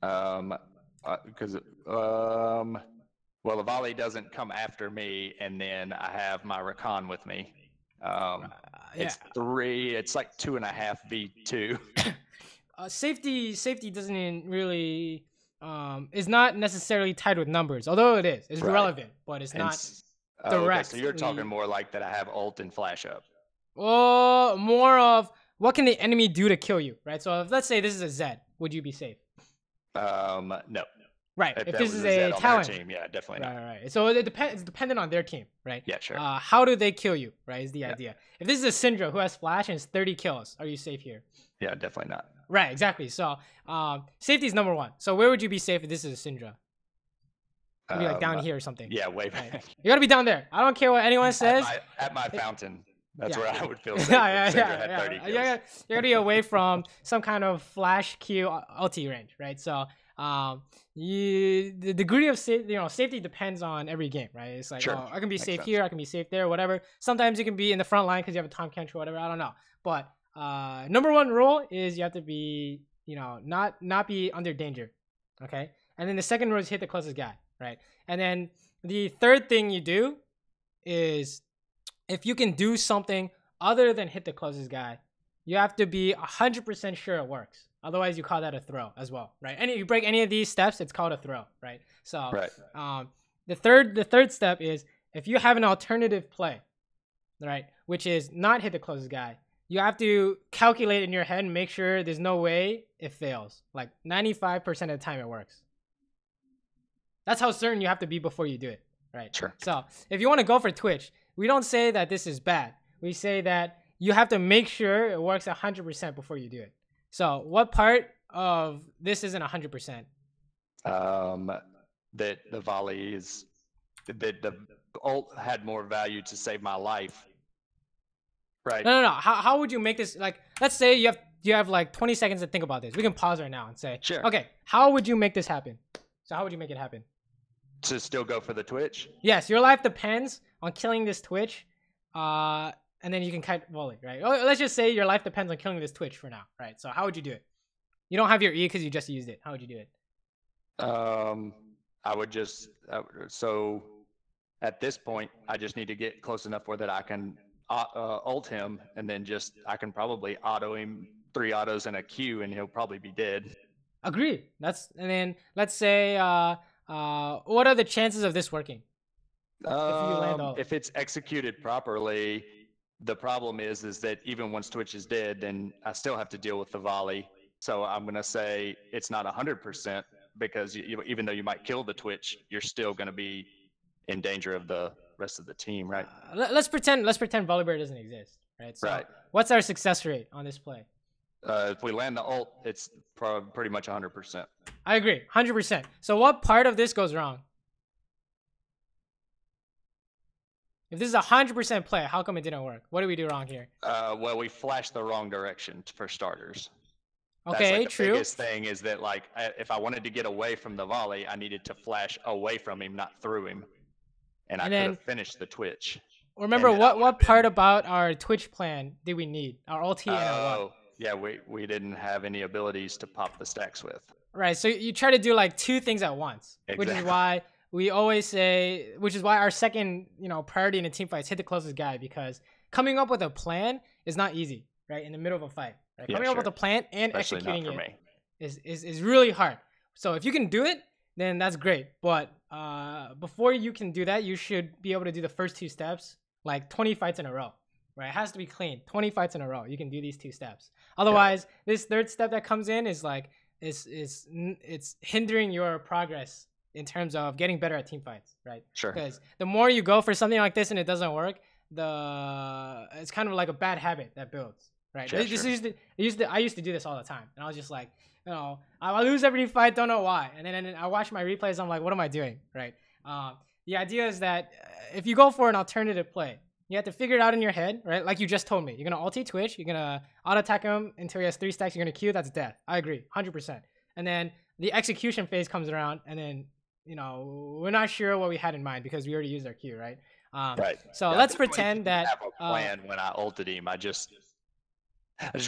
B: Because well, the volley doesn't come after me, and then I have my Rakan with me. It's 3. It's like 2.5 v2.
A: Safety doesn't really is not necessarily tied with numbers, although it is. It's relevant, but it's not. Direct.
B: Okay, so you're talking more like that I have ult and flash up.
A: Well, more of what can the enemy do to kill you, right? So if, let's say this is a Zed, would you be safe?
B: No.
A: Right. If this is a talent
B: team, yeah, definitely not.
A: Right. So it depends. It's dependent on their team, right?
B: Yeah, sure.
A: How do they kill you? Right, is the idea. If this is a Syndra who has flash and it's 30 kills, are you safe here?
B: Yeah, definitely not.
A: Right. Exactly. So safety is number one. So where would you be safe if this is a Syndra? You'd be like down here or something.
B: Yeah, way back.
A: Right. You gotta be down there. I don't care what anyone says.
B: At my fountain. That's where I would feel safe.
A: Yeah. You're gonna be away from some kind of flash Q ulti range, right? So the degree of safety depends on every game, right? It's like, I can be safe here, I can be safe there, whatever. Sometimes you can be in the front line because you have a Tom Kench or whatever. I don't know. But number one rule is you have to be, not be under danger. Okay. And then the second rule is hit the closest guy. Right. And then the third thing you do is if you can do something other than hit the closest guy, you have to be 100% sure it works. Otherwise, you call that a throw as well. Right. And if you break any of these steps, it's called a throw. Right. So the third step is if you have an alternative play, right, which is not hit the closest guy, you have to calculate in your head and make sure there's no way it fails. Like 95% of the time it works. That's how certain you have to be before you do it, right?
B: Sure.
A: So if you want to go for Twitch, we don't say that this is bad. We say that you have to make sure it works 100% before you do it. So what part of this isn't 100%?
B: That the volley is, that the ult had more value to save my life. Right.
A: No. How would you make this, like, let's say you have like 20 seconds to think about this. We can pause right now and say,
B: sure.
A: Okay, how would you make this happen? So how would you make it happen?
B: To still go for the Twitch?
A: Yes, your life depends on killing this Twitch. And then you can kite volley, right? Let's just say your life depends on killing this Twitch for now, right? So how would you do it? You don't have your E because you just used it. How would you do it?
B: I would just, so at this point, I just need to get close enough where that I can ult him, and then I can probably auto him 3 autos in a queue, and he'll probably be dead.
A: Agree. And then let's say, what are the chances of this working?
B: If it's executed properly, the problem is that even once Twitch is dead, then I still have to deal with the volley. So I'm gonna say it's not 100%, because even though you might kill the Twitch, you're still gonna be in danger of the rest of the team, right?
A: Let's pretend Volibear doesn't exist, right? So
B: right.
A: What's our success rate on this play?
B: If we land the ult, it's pretty much 100%.
A: I agree, 100%. So what part of this goes wrong? If this is 100% play, how come it didn't work? What did we do wrong here?
B: Well, we flashed the wrong direction for starters.
A: Okay,
B: that's like
A: true.
B: The biggest thing is that, like, if I wanted to get away from the volley, I needed to flash away from him, not through him. And I could have finished the Twitch.
A: Remember, what part about our Twitch plan did we need? Our ulti and our what?
B: Yeah, we didn't have any abilities to pop the stacks with.
A: Right, so you try to do like 2 things at once, exactly. Which is why we always say, which is why our second, priority in a team fight is hit the closest guy, because coming up with a plan is not easy, right? In the middle of a fight, right? Coming up with a plan and executing it is really hard. So if you can do it, then that's great. But before you can do that, you should be able to do the first 2 steps, like 20 fights in a row, right? It has to be clean. 20 fights in a row. You can do these 2 steps. Otherwise, this 3rd step that comes in is like, it's hindering your progress in terms of getting better at team fights, right?
B: Sure.
A: Because the more you go for something like this and it doesn't work, it's kind of like a bad habit that builds, right?
B: Sure,
A: I used to do this all the time, and I was just like, I lose every fight, don't know why, and then I watch my replays, I'm like, what am I doing, right? The idea is that if you go for an alternative play, you have to figure it out in your head, right? Like you just told me, you're gonna ulti Twitch, you're gonna auto attack him until he has 3 stacks, you're gonna Q, that's death. I agree, 100%. And then the execution phase comes around, and then we're not sure what we had in mind because we already used our Q, right?
B: Right.
A: So let's pretend that
B: have a plan when I ulted him. I just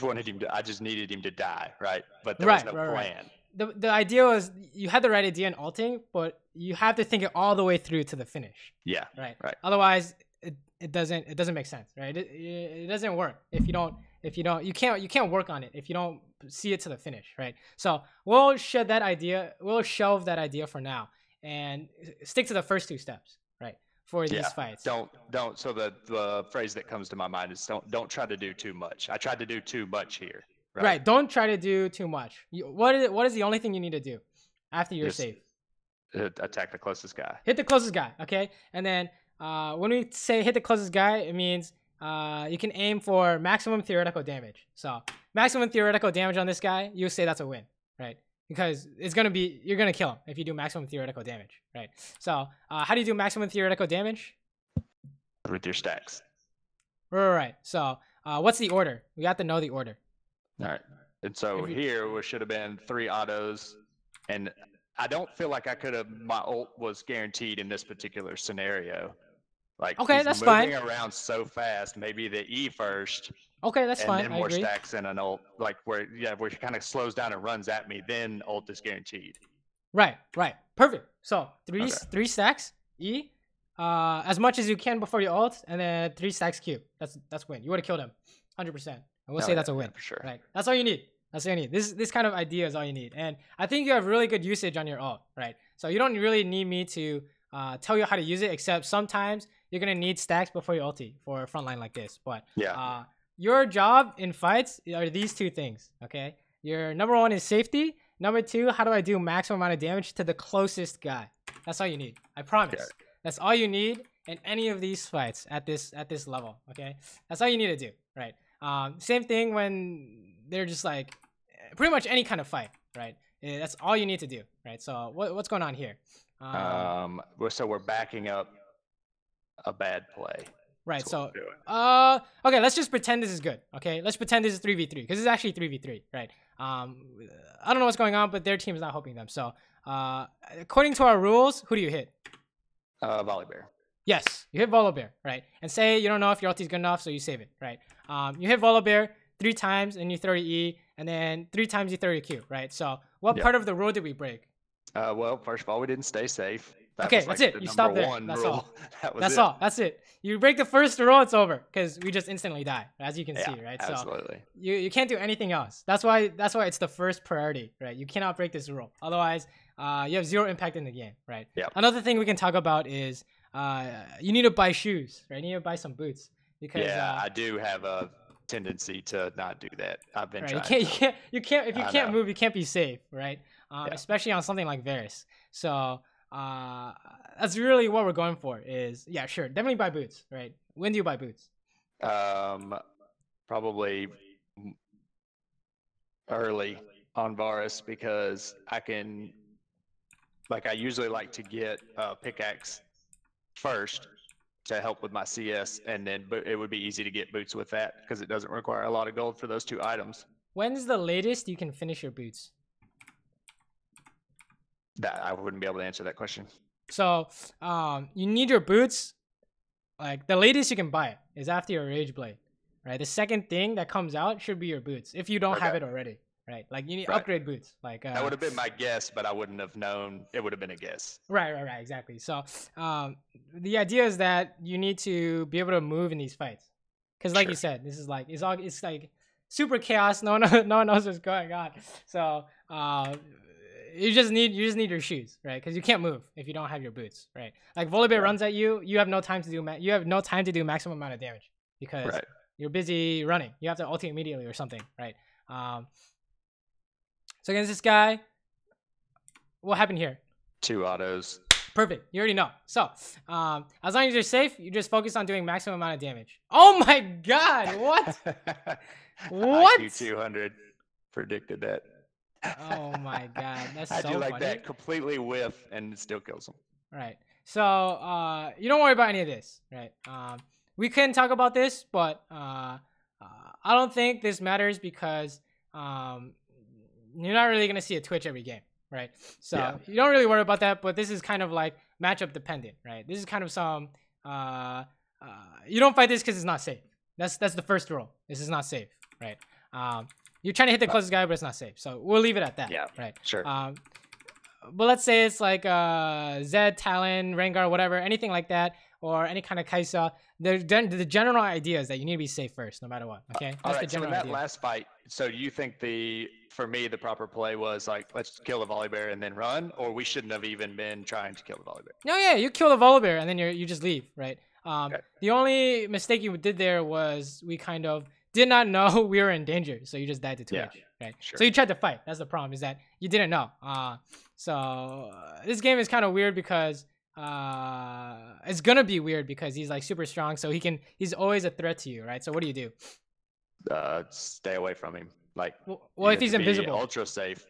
B: wanted him to. I just needed him to die, right? But there was no plan.
A: Right. The idea was you had the right idea in ulting, but you have to think it all the way through to the finish.
B: Yeah.
A: Right. Otherwise, it doesn't make sense, right? It doesn't work if you can't work on it if you don't see it to the finish, right? So we'll shelve that idea for now and stick to the first 2 steps, right? For these fights.
B: Don't. So the phrase that comes to my mind is don't try to do too much. I tried to do too much here.
A: Right. Don't try to do too much. What is the only thing you need to do after you're safe?
B: Attack the closest guy.
A: Hit the closest guy. Okay. And then when we say hit the closest guy, it means you can aim for maximum theoretical damage. So maximum theoretical damage on this guy, you say that's a win, right? Because you're gonna kill him if you do maximum theoretical damage, right? So how do you do maximum theoretical damage?
B: With your stacks.
A: Right. So what's the order? We have to know the order.
B: All right. And so here we should have been 3 autos, and I don't feel like my ult was guaranteed in this particular scenario. Like,
A: okay, that's fine.
B: Moving around so fast, maybe the E first.
A: Okay, that's fine.
B: And then more stacks and an ult, like where it kind of slows down and runs at me, then ult is guaranteed.
A: Right. Perfect. So 3 stacks E, as much as you can before you ult, and then 3 stacks Q. That's win. You would have killed him, 100%. And we'll say that's a win.
B: For sure.
A: Right. That's all you need. This kind of idea is all you need, and I think you have really good usage on your ult, right? So you don't really need me to tell you how to use it, except sometimes you're gonna need stacks before you ulti for a frontline like this. But your job in fights are these 2 things, okay? Your number 1 is safety. Number 2, how do I do maximum amount of damage to the closest guy? That's all you need. I promise. Okay. That's all you need in any of these fights at this level, okay? That's all you need to do, right? Same thing when they're just like pretty much any kind of fight, right? That's all you need to do, right? So what's going on here?
B: So we're backing up a bad play.
A: Right. So okay, let's just pretend this is good. Okay, let's pretend this is 3v3 because it's actually 3v3, right? I don't know what's going on, but their team is not helping them. So according to our rules, who do you hit?
B: Volibear.
A: Yes, you hit Volibear, right? And say you don't know if your ulti is good enough, so you save it, right? You hit Volibear 3 times and you throw your E, and then 3 times you throw your Q, right? So what part of the rule did we break?
B: Well, first of all, we didn't stay safe.
A: Okay, that's it. You stop there. That's all. That's all. That's it. You break the first rule, it's over because we just instantly die, as you can see, right?
B: Absolutely.
A: So you can't do anything else. That's why it's the first priority, right? You cannot break this rule. Otherwise, you have 0 impact in the game, right?
B: Yeah.
A: Another thing we can talk about is you need to buy shoes, right? You need to buy some boots because
B: I do have a tendency to not do that. I've been trying.
A: You can't if you can't move, you can't be safe, right? Especially on something like Varus. So that's really what we're going for. Is sure, definitely buy boots, right? When do you buy boots?
B: Probably early on Varus because I usually like to get a pickaxe first to help with my CS, and then it would be easy to get boots with that because it doesn't require a lot of gold for those 2 items.
A: When's the latest you can finish your boots?
B: That I wouldn't be able to answer that question.
A: So you need your boots, like the latest you can buy it is after your Rage Blade, right? The second thing that comes out should be your boots if you don't have it already, right? Like you need upgrade boots. Like
B: that would have been my guess, but I wouldn't have known. It would have been a guess.
A: Right, exactly. So the idea is that you need to be able to move in these fights, because like you said, this is like it's like super chaos. No one knows what's going on. So you just need your shoes, right? Because you can't move if you don't have your boots, right? Like Volibear runs at you, you have no time to do maximum amount of damage because you're busy running. You have to ulti immediately or something, right? So against this guy, what happened here? 2
B: autos.
A: Perfect. You already know. So as long as you're safe, you just focus on doing maximum amount of damage. Oh my god! What? What?
B: IQ 200 predicted that.
A: Oh my god, that's so
B: funny. I do like
A: funny.
B: that completely whiff and it still kills him.
A: Right. So you don't worry about any of this, right? We can talk about this, but I don't think this matters because you're not really gonna see a Twitch every game, right? So you don't really worry about that. But this is kind of like matchup dependent, right? This is kind of some you don't fight this because it's not safe. That's the first rule. This is not safe, right? You're trying to hit the closest guy, but it's not safe. So we'll leave it at that.
B: Yeah,
A: right.
B: Sure.
A: But let's say it's like Zed, Talon, Rengar, whatever, anything like that, or any kind of Kaisa. The general idea is that you need to be safe first, no matter what. Okay.
B: That's the general idea. So in that last fight, so you think for me the proper play was like let's kill the Volibear and then run, or we shouldn't have even been trying to kill the Volibear?
A: No, you kill the Volibear and then you just leave, right? The only mistake you did there was we kind of did not know we were in danger, so you just died to Twitch, right? Sure. So you tried to fight. That's the problem, is that you didn't know. So this game is kind of weird because it's gonna be weird because he's like super strong, so he's always a threat to you, right? So what do you do?
B: Stay away from him. Like,
A: well, if he's invisible,
B: ultra safe.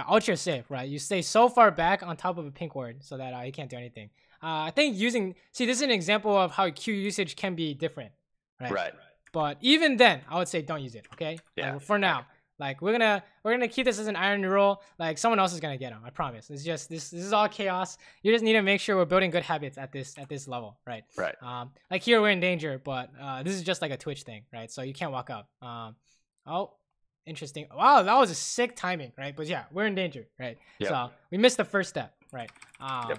A: Ultra safe, right? You stay so far back on top of a pink ward so that he can't do anything. I think this is an example of how Q usage can be different, right?
B: Right.
A: But even then, I would say don't use it. Okay.
B: Yeah.
A: Like, for now, like we're gonna keep this as an iron rule. Like someone else is gonna get him. I promise. It's just this is all chaos. You just need to make sure we're building good habits at this level, right?
B: Right.
A: Like here we're in danger, but this is just like a Twitch thing, right? So you can't walk up. Oh, interesting. Wow, that was a sick timing, right? But yeah, we're in danger, right?
B: Yep.
A: So we missed the first step, right? I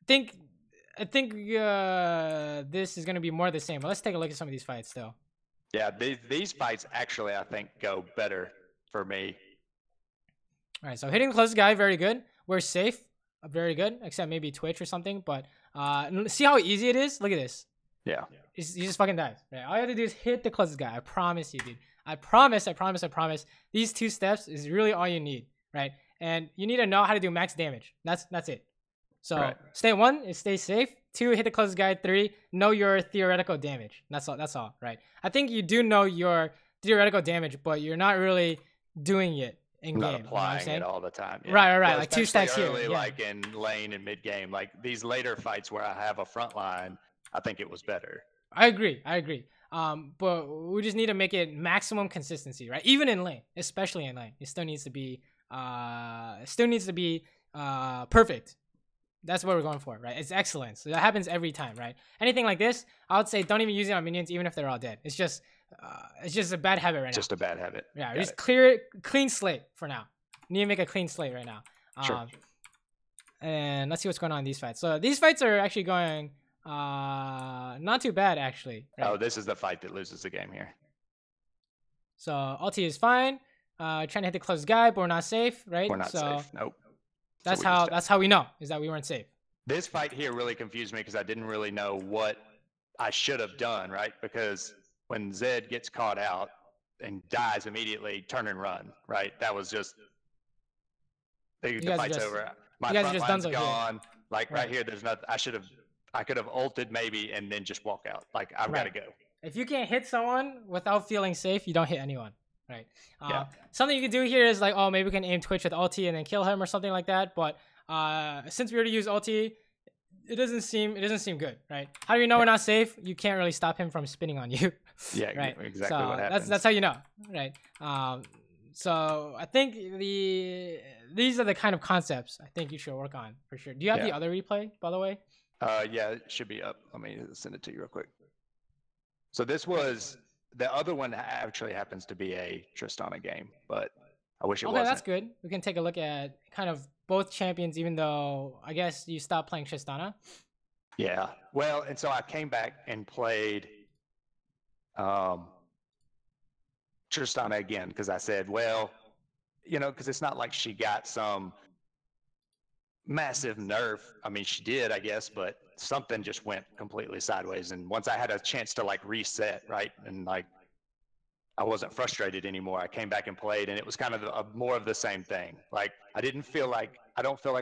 A: think this is going to be more the same. But let's take a look at some of these fights, though.
B: Yeah, these fights actually, I think, go better for me.
A: All right, so hitting the closest guy, very good. We're safe, very good, except maybe Twitch or something. But see how easy it is? Look at this.
B: Yeah.
A: He just fucking dies. Right? All you have to do is hit the closest guy. I promise you, dude. I promise. These 2 steps is really all you need, right? And you need to know how to do max damage. That's it. So stay 1 is stay safe. 2, hit the closest guy. 3, know your theoretical damage. That's all, right? I think you do know your theoretical damage, but you're not really doing it in game.
B: Not applying it all the time. Yeah.
A: Right.
B: Well,
A: like 2 stacks
B: early,
A: here.
B: Like in lane and mid game, like these later fights where I have a front line, I think it was better.
A: I agree. But we just need to make it maximum consistency, right? Even in lane, especially in lane, it still needs to be perfect. That's what we're going for, right? It's excellence. So that happens every time, right? Anything like this, I would say don't even use it on minions, even if they're all dead. It's just a bad habit right now.
B: Just a bad habit.
A: Yeah, just clear it, clean slate for now. Need to make a clean slate right now.
B: Sure.
A: And let's see what's going on in these fights. So these fights are actually going not too bad actually.
B: Right? Oh, this is the fight that loses the game here.
A: So ulti is fine. Trying to hit the closest guy, but we're not safe, right?
B: We're not safe. Nope.
A: That's how we know is that we weren't safe.
B: This fight here really confused me because I didn't really know what I should have done, right? Because when Zed gets caught out and dies immediately, turn and run, right? That was just the fight's over. My front line's gone. Like right here, there's nothing. I could have ulted maybe and then just walk out. Like I've got to go.
A: If you can't hit someone without feeling safe, you don't hit anyone. Right. Something you can do here is like, oh, maybe we can aim Twitch with ulti and then kill him or something like that. But since we already use ulti, it doesn't seem good, right? How do you know we're not safe? You can't really stop him from spinning on you.
B: Yeah, right. Exactly
A: so
B: what happens.
A: That's how you know, right? So I think these are the kind of concepts I think you should work on for sure. Do you have the other replay, by the way?
B: Yeah, it should be up. Let me send it to you real quick. So this was. The other one actually happens to be a Tristana game, but I wish it wasn't.
A: Okay, that's good. We can take a look at kind of both champions, even though I guess you stopped playing Tristana.
B: Yeah. Well, and so I came back and played Tristana again because I said, well, because it's not like she got some massive nerf. I mean, she did, I guess, but something just went completely sideways. And once I had a chance to like reset, right, and like I wasn't frustrated anymore, I came back and played, and it was kind of more of the same thing. Like I don't feel like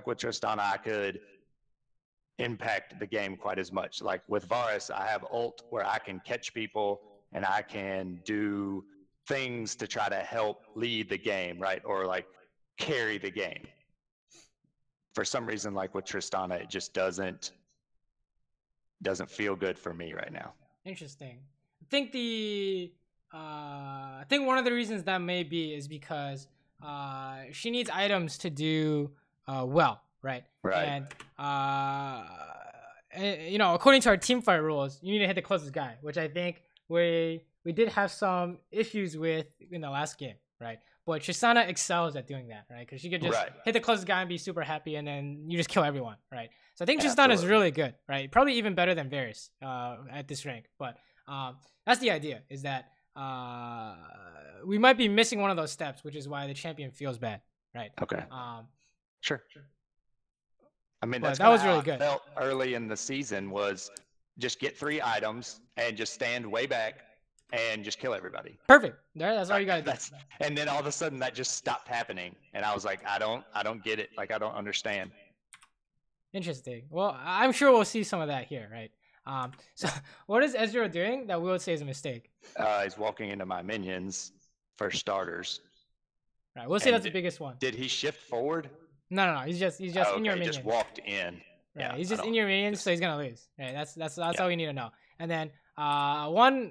B: with Tristana I could impact the game quite as much. Like with Varus, I have ult where I can catch people and I can do things to try to help lead the game, right, or like carry the game. For some reason, like with Tristana, it just doesn't feel good for me right now.
A: Interesting. I think one of the reasons that may be is because she needs items to do well, right?
B: Right.
A: And according to our teamfight rules, you need to hit the closest guy, which I think we did have some issues with in the last game, right? But Tristana excels at doing that, right? Because she could just hit the closest guy and be super happy, and then you just kill everyone, right? So I think Tristana is really good, right? Probably even better than Varus at this rank. But that's the idea, is that we might be missing one of those steps, which is why the champion feels bad, right?
B: Okay. Sure. I mean,
A: that was really good.
B: Felt early in the season was just get 3 items and just stand way back and just kill everybody.
A: Perfect. That's all you gotta do.
B: And then all of a sudden that just stopped happening, and I was like, I don't get it. Like I don't understand.
A: Interesting. Well, I'm sure we'll see some of that here, right? So what is Ezreal doing that we would say is a mistake?
B: He's walking into my minions for starters.
A: Right. We'll say that's the biggest one.
B: Did he shift forward?
A: No. He's just in your minions.
B: He just walked in.
A: Right.
B: Yeah,
A: he's just in your minions, so he's gonna lose. Right. That's all we need to know. And then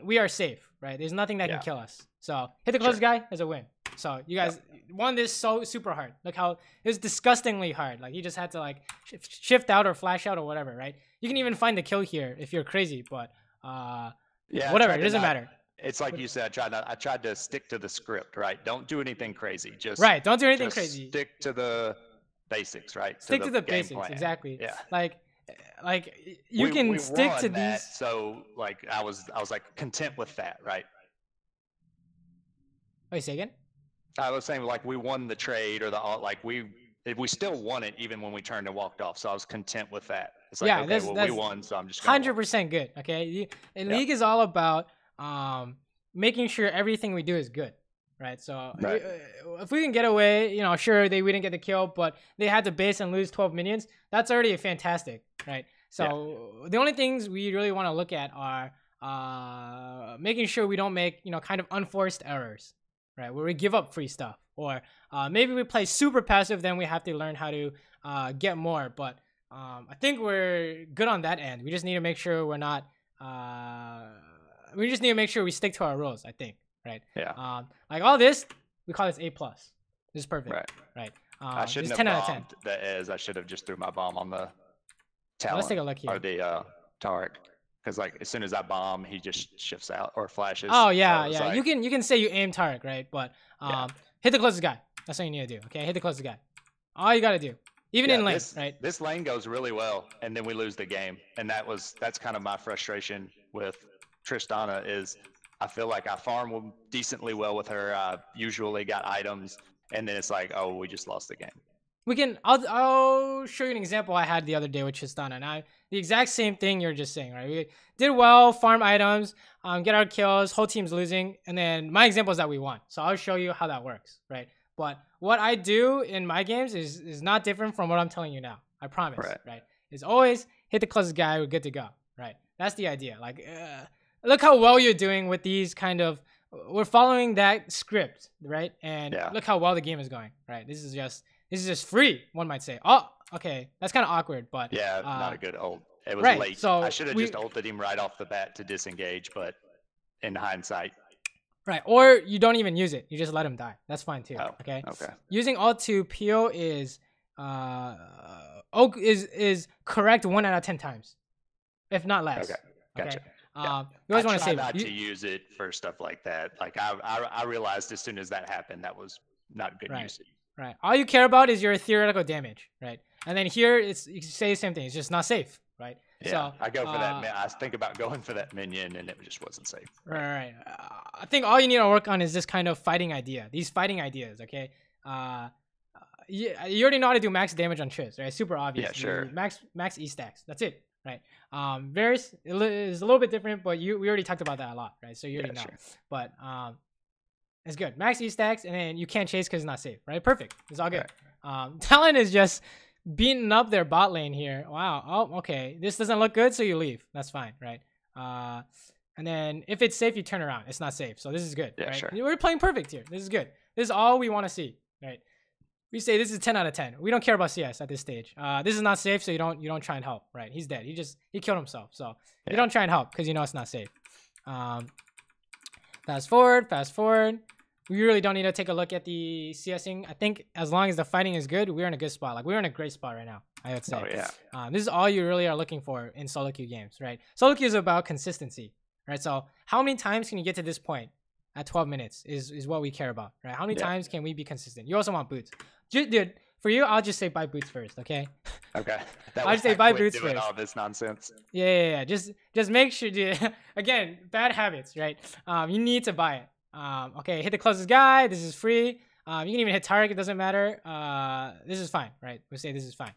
A: we are safe, right? There's nothing that can kill us. So hit the closest guy as a win. So you guys won this so super hard. Look how it was disgustingly hard. Like you just had to like shift out or flash out or whatever, right? You can even find the kill here if you're crazy, but whatever, it doesn't matter.
B: It's like you said, I tried to stick to the script, right? Don't do anything crazy.
A: Don't do anything crazy.
B: Stick to the basics, right?
A: Stick to the basics, exactly.
B: Yeah.
A: Like you can stick to these.
B: So like I was like content with that, right?
A: Wait, say again?
B: I was saying like we won the trade or we still won it even when we turned and walked off. So I was content with that. It's like we won, so I'm just
A: 100% good. Okay, League is all about making sure everything we do is good. right? So
B: Right.
A: if we can get away, you know, sure we didn't get the kill, but they had to base and lose 12 minions. That's already fantastic, right? So the only things we really want to look at are making sure we don't make, you know, kind of unforced errors, right? Where we give up free stuff, or maybe we play super passive, then we have to learn how to get more. But I think we're good on that end. We just need to make sure we're not. We just need to make sure we stick to our rules, I think, right?
B: Yeah.
A: Like all this, we call this A+. This is perfect,
B: Right.
A: right?
B: I shouldn't
A: this
B: have
A: 10 out of 10.
B: bombed the Ez. I should have just threw my bomb on the Talon.
A: Let's take a look here.
B: Or the Taric. Because like as soon as I bomb, he just shifts out or flashes.
A: Oh yeah,
B: so
A: yeah.
B: like,
A: You can say you aim Taric, right? But hit the closest guy. That's what you need to do. Okay, hit the closest guy. All you gotta do. Even in lane, right?
B: This lane goes really well, and then we lose the game. And that's kind of my frustration with Tristana is I feel like I farm decently well with her. I usually got items, and then it's like, oh, we just lost the game.
A: I'll show you an example I had the other day with Tristana. Now, the exact same thing you're just saying, right? We did well, farm items, get our kills, whole team's losing, and then my example is that we won. So I'll show you how that works, right? But what I do in my games is not different from what I'm telling you now. I promise, right? It's always hit the closest guy, we're good to go, right? That's the idea. Like, look how well you're doing with these kind of. We're following that script, right? And look how well the game is going, right? This is just free, one might say. Oh, okay, that's kind of awkward, but
B: yeah, not a good ult. It was late.
A: So
B: I should have just ulted him right off the bat to disengage, but in hindsight.
A: Right, or you don't even use it. You just let him die. That's fine too.
B: Oh,
A: okay.
B: Okay.
A: Using ult to peel is is correct 1 out of 10 times, if not less.
B: Okay. Gotcha.
A: Okay? You always want to save
B: not to use it for stuff like that. Like I realized as soon as that happened, that was not good usage.
A: Right. All you care about is your theoretical damage, right? And then here you say the same thing. It's just not safe, right?
B: Yeah,
A: so
B: I go for that. I think about going for that minion, and it just wasn't safe.
A: Right. I think all you need to work on is this kind of fighting idea. These fighting ideas, okay? You already know how to do max damage on Trist, right? Super obvious.
B: Yeah, sure.
A: Max E stacks. That's it, right? Varus is a little bit different, but we already talked about that a lot, right? So you already know.
B: Sure.
A: But it's good. Max E stacks, and then you can't chase because it's not safe, right? Perfect. It's all good. Right. Talon is just beating up their bot lane here. Wow. Oh, okay. This doesn't look good, so you leave. That's fine, right? And then if it's safe, you turn around. It's not safe, so this is good.
B: Yeah,
A: right?
B: Sure.
A: We're playing perfect here. This is good. This is all we want to see, right? We say this is 10 out of 10. We don't care about CS at this stage. This is not safe, so you don't try and help, right? He's dead. He killed himself, so you don't try and help because you know it's not safe. Fast forward. We really don't need to take a look at the CSing. I think as long as the fighting is good, we're in a good spot. Like, we're in a great spot right now, I would say.
B: Oh, yeah.
A: This is all you really are looking for in solo queue games, right? Solo queue is about consistency, right? So how many times can you get to this point at 12 minutes is what we care about, right? How many times can we be consistent? You also want boots. Dude, for you, I'll just say buy boots first, okay?
B: Okay.
A: I'll just say buy boots first.
B: All this nonsense.
A: Yeah. Just make sure, dude. Again, bad habits, right? You need to buy it. Okay, hit the closest guy. This is free. You can even hit Taric. It doesn't matter. This is fine, right? We'll say this is fine.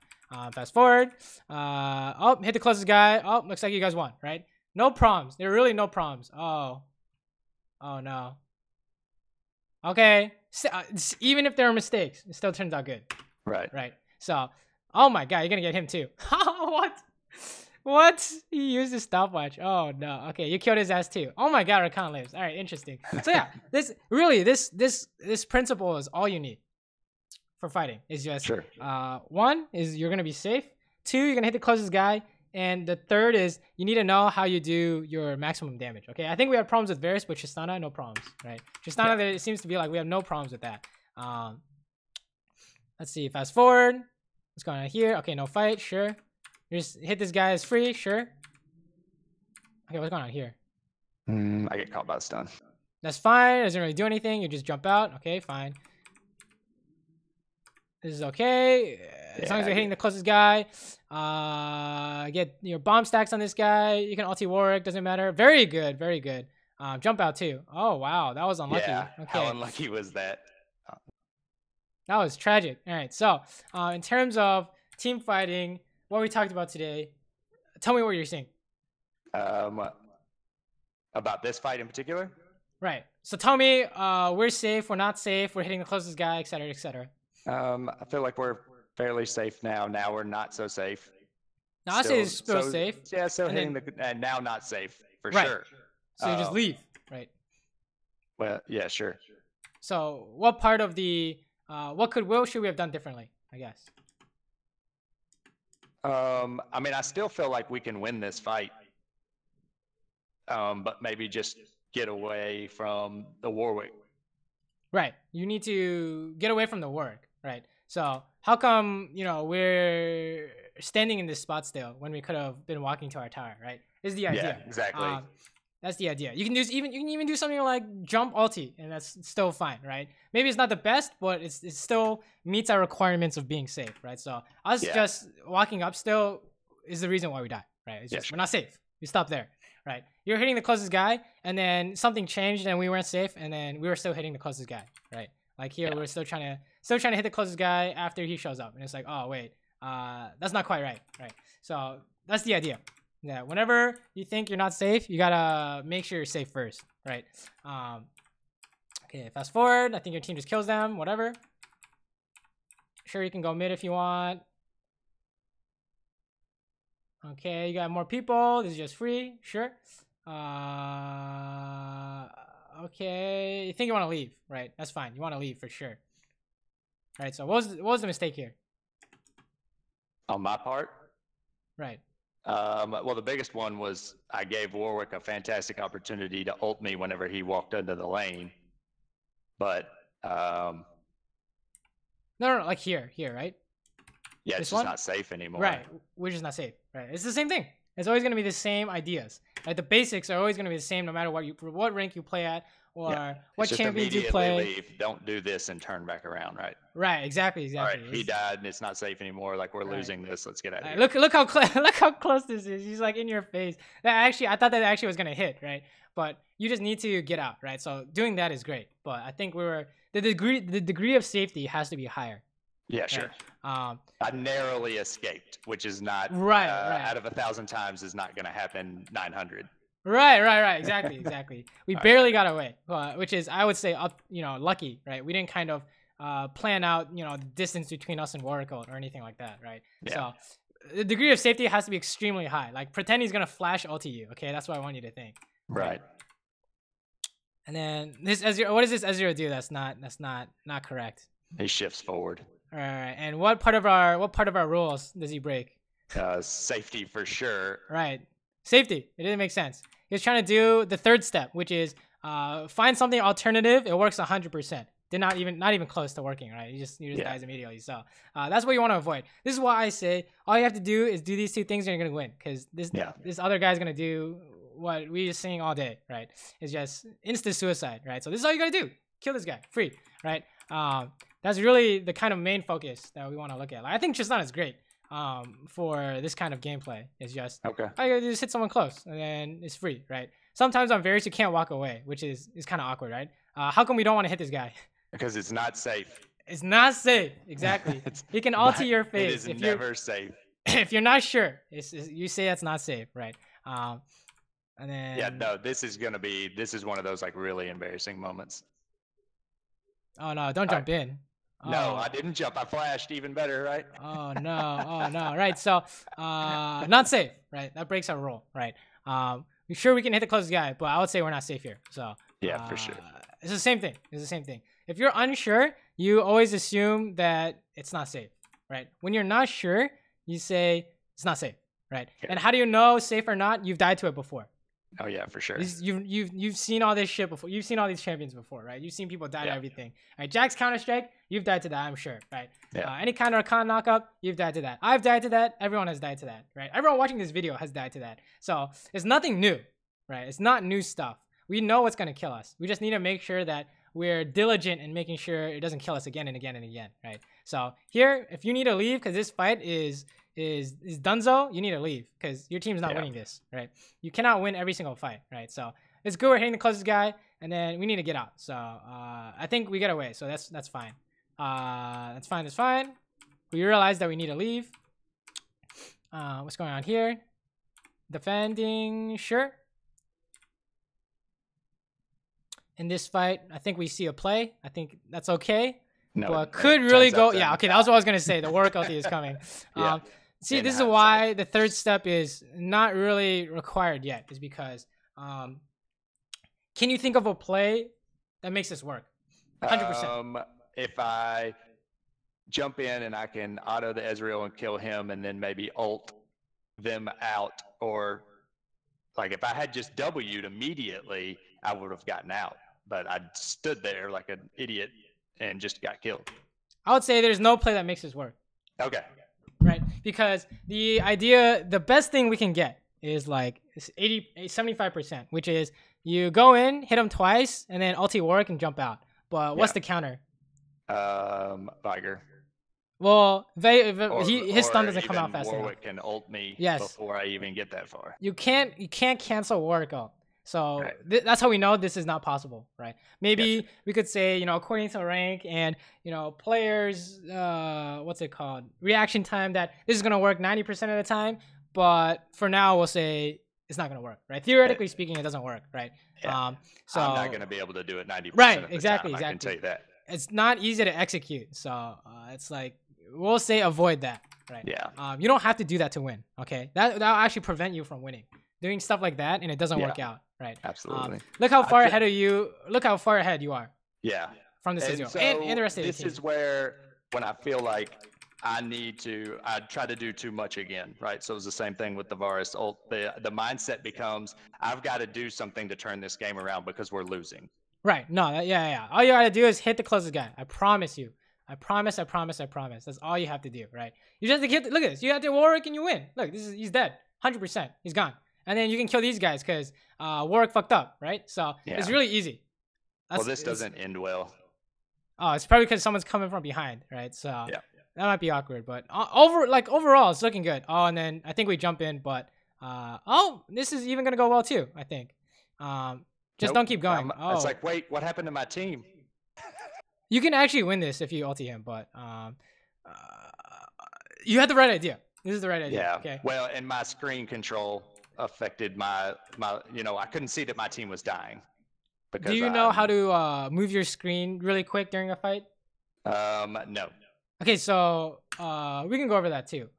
A: Fast forward. Oh, hit the closest guy. Oh, looks like you guys won, right? No problems. There are really no problems. Oh no. Okay. Even if there are mistakes, it still turns out good. Right. So, oh my God, you're gonna get him too. What? He used his stopwatch. Oh no. Okay, you killed his ass too. Oh my God, Rakan lives. All right, interesting. So yeah, this principle is all you need for fighting. It's just one is you're gonna be safe. Two, you're gonna hit the closest guy. And the third is you need to know how you do your maximum damage. Okay, I think we have problems with Varus, but Tristana, no problems, right? Tristana, there it seems to be like we have no problems with that. Let's see. Fast forward. What's going on here? Okay, no fight. Sure. You just hit this guy as free. Sure. Okay, what's going on here?
B: I get caught by the stun.
A: That's fine. It doesn't really do anything. You just jump out. Okay, fine. This is okay. As long as you're hitting the closest guy. Get your bomb stacks on this guy. You can ulti Warwick. Doesn't matter. Very good. Very good. Jump out too. Oh, wow. That was unlucky.
B: Yeah,
A: okay.
B: How unlucky was that?
A: That was tragic. All right. So, in terms of team fighting, what we talked about today, tell me what you're seeing.
B: About this fight in particular?
A: Right. So tell me, we're safe, we're not safe, we're hitting the closest guy, etc., etc.
B: I feel like we're fairly safe now. Now we're not so safe.
A: Now I say it's still safe.
B: Yeah, so
A: and
B: hitting
A: then,
B: the now not safe for
A: right.
B: sure.
A: So you just leave, right?
B: Well, yeah, sure.
A: So what part of the what should we have done differently? I guess.
B: I mean, I still feel like we can win this fight, but maybe just get away from the Warwick.
A: Right. You need to get away from the work, right? So how come, you know, we're standing in this spot still when we could have been walking to our tower, right? Is the idea.
B: Yeah, exactly.
A: That's the idea. You can even do something like jump ulti, and that's still fine, right? Maybe it's not the best, but it still meets our requirements of being safe, right? So us just walking up still is the reason why we die, right? It's just we're not safe. We stop there, right? You're hitting the closest guy, and then something changed, and we weren't safe, and then we were still hitting the closest guy, right? Like here, we're still trying to hit the closest guy after he shows up, and it's like, oh wait, that's not quite right, right? So that's the idea. Yeah, whenever you think you're not safe, you gotta make sure you're safe first, right? Okay, fast forward. I think your team just kills them, whatever. Sure, you can go mid if you want. Okay, you got more people. This is just free, sure. Okay, you think you want to leave, right? That's fine. You want to leave for sure. All right, so what was the mistake here?
B: On my part?
A: Right.
B: Well, the biggest one was I gave Warwick a fantastic opportunity to ult me whenever he walked into the lane. But
A: no, like here, right?
B: Yeah, it's just not safe anymore.
A: Right, we're just not safe. Right, it's the same thing. It's always going to be the same ideas. Right, the basics are always going to be the same no matter what rank you play at or what champions you play.
B: Leave. Don't do this and turn back around, right?
A: Right, exactly.
B: All right, he died and it's not safe anymore. Like we're losing this. Let's get out of here.
A: Look how close this is. He's like in your face. I thought that actually was gonna hit, right? But you just need to get out, right? So doing that is great. But I think the degree of safety has to be higher.
B: Yeah, sure.
A: Right?
B: I narrowly escaped, which is not
A: right.
B: Out of 1,000 times is not gonna happen 900.
A: Right. Exactly. We barely got away, which is, I would say, lucky, right? We didn't kind of plan out, the distance between us and Warwick or anything like that, right? Yeah. So the degree of safety has to be extremely high. Like pretend he's gonna flash ulti you, okay? That's what I want you to think.
B: Right.
A: And then what does this Ezreal do? That's not correct.
B: He shifts forward.
A: All right. And what part of our rules does he break?
B: Safety for sure.
A: Right. Safety. It didn't make sense. He was trying to do the third step, which is find something alternative. It works 100%. Not even close to working, right? You just dies immediately. So that's what you want to avoid. This is why I say all you have to do is do these two things and you're gonna win. Because this other guy's gonna do what we just seeing all day, right? It's just instant suicide, right? So this is all you gotta do. Kill this guy, free, right? That's really the kind of main focus that we want to look at. Like, I think Tristana is great for this kind of gameplay. It's just all you gotta do is hit someone close and then it's free, right? Sometimes on Varus you can't walk away, which is kind of awkward, right? How come we don't want to hit this guy?
B: Because it's not safe.
A: It's not safe, exactly. He can ulti your face.
B: It is never safe.
A: If you're not sure, you say that's not safe, right? And then
B: this is one of those like really embarrassing moments.
A: Oh no! Don't jump in.
B: No, I didn't jump. I flashed. Even better, right?
A: Oh no! Right. So, not safe, right? That breaks our rule, right? We're sure we can hit the closest guy, but I would say we're not safe here. So
B: yeah, for sure.
A: It's the same thing. If you're unsure, you always assume that it's not safe, right? When you're not sure, you say it's not safe, right? Yeah. And how do you know safe or not? You've died to it before.
B: Oh yeah, for sure.
A: You've seen all this shit before. You've seen all these champions before, right? You've seen people die to everything. Right? Jack's Counter-Strike, you've died to that, I'm sure, right? Yeah. Any kind of con knockup, you've died to that. I've died to that. Everyone has died to that, right? Everyone watching this video has died to that. So it's nothing new, right? It's not new stuff. We know what's gonna kill us. We just need to make sure that we're diligent in making sure it doesn't kill us again and again and again, right? So here, if you need to leave because this fight is dunzo, you need to leave because your team's not winning this, right? You cannot win every single fight, right? So it's good we're hitting the closest guy, and then we need to get out. So I think we get away, so that's fine. That's fine. We realize that we need to leave. What's going on here? Defending, sure. in this fight. I think we see a play. I think that's okay.
B: No,
A: But could really go. Yeah, okay,
B: that
A: that's what I was gonna say. The Warwick ulti is coming.
B: Yeah.
A: See,
B: In
A: this is
B: hindsight.
A: why the third step is not really required yet. Is because can you think of a play that makes this work? 100%.
B: If I jump in and I can auto the Ezreal and kill him, and then maybe ult them out, or like if I had just W'd immediately, I would have gotten out. But I stood there like an idiot and just got killed.
A: I would say there's no play that makes this work.
B: Okay.
A: Right? Because the best thing we can get is like 75%, which is you go in, hit him twice, and then ulti Warwick and jump out. But what's the counter?
B: Viger.
A: Well, his stun doesn't come out fast enough.
B: Warwick can ult me before I even get that far.
A: You can't cancel Warwick ult. So that's how we know this is not possible, right? Maybe we could say, according to rank and, players, what's it called? Reaction time, that this is going to work 90% of the time. But for now, we'll say it's not going to work, right? Theoretically speaking, it doesn't work, right?
B: Yeah.
A: So
B: I'm not going to be able to do it 90%
A: right,
B: of the
A: exactly,
B: time. I can tell you that.
A: It's not easy to execute. So it's like, we'll say avoid that, right?
B: Yeah.
A: You don't have to do that to win, okay? That'll actually prevent you from winning. Doing stuff like that and it doesn't work out, right?
B: Absolutely.
A: Look how far ahead Look how far ahead you are.
B: Yeah.
A: From the Ezreal
B: So
A: and the rest of the
B: this
A: team.
B: is where when I feel like I try to do too much again, right? So it's the same thing with the Varus ult. The mindset becomes, I've got to do something to turn this game around because we're losing.
A: Right. No. Yeah. All you gotta do is hit the closest guy. I promise you. I promise. That's all you have to do, right? You just have to hit. Look at this. You have to Warwick and you win. Look, he's dead. 100%. He's gone. And then you can kill these guys because Warwick fucked up, right? So it's really easy.
B: This doesn't end well.
A: Oh, it's probably because someone's coming from behind, right? So that might be awkward, but overall, it's looking good. Oh, and then I think we jump in, but this is even gonna go well too. I think. Just don't keep going.
B: It's like, wait, what happened to my team?
A: You can actually win this if you ulti him, but you had the right idea. This is the right idea.
B: Yeah.
A: Okay.
B: Well, and my screen control affected my I couldn't see that my team was dying.
A: Do you know how to move your screen really quick during a fight?
B: No.
A: Okay, so we can go over that too.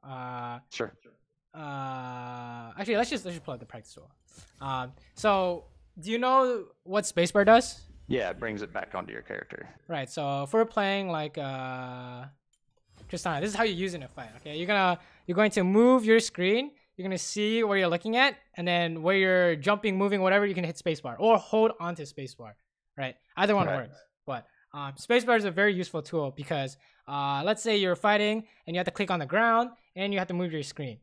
B: Sure.
A: Actually, let's just pull out the practice tool. So do you know what spacebar does?
B: Yeah, it brings it back onto your character.
A: Right. So if we're playing like Tristana, this is how you use it in a fight. Okay, you're going to move your screen. You're gonna see where you're looking at, and then where you're jumping, moving, whatever, you can hit spacebar or hold onto spacebar. Right. Either one works. But spacebar is a very useful tool because let's say you're fighting and you have to click on the ground and you have to move your screen.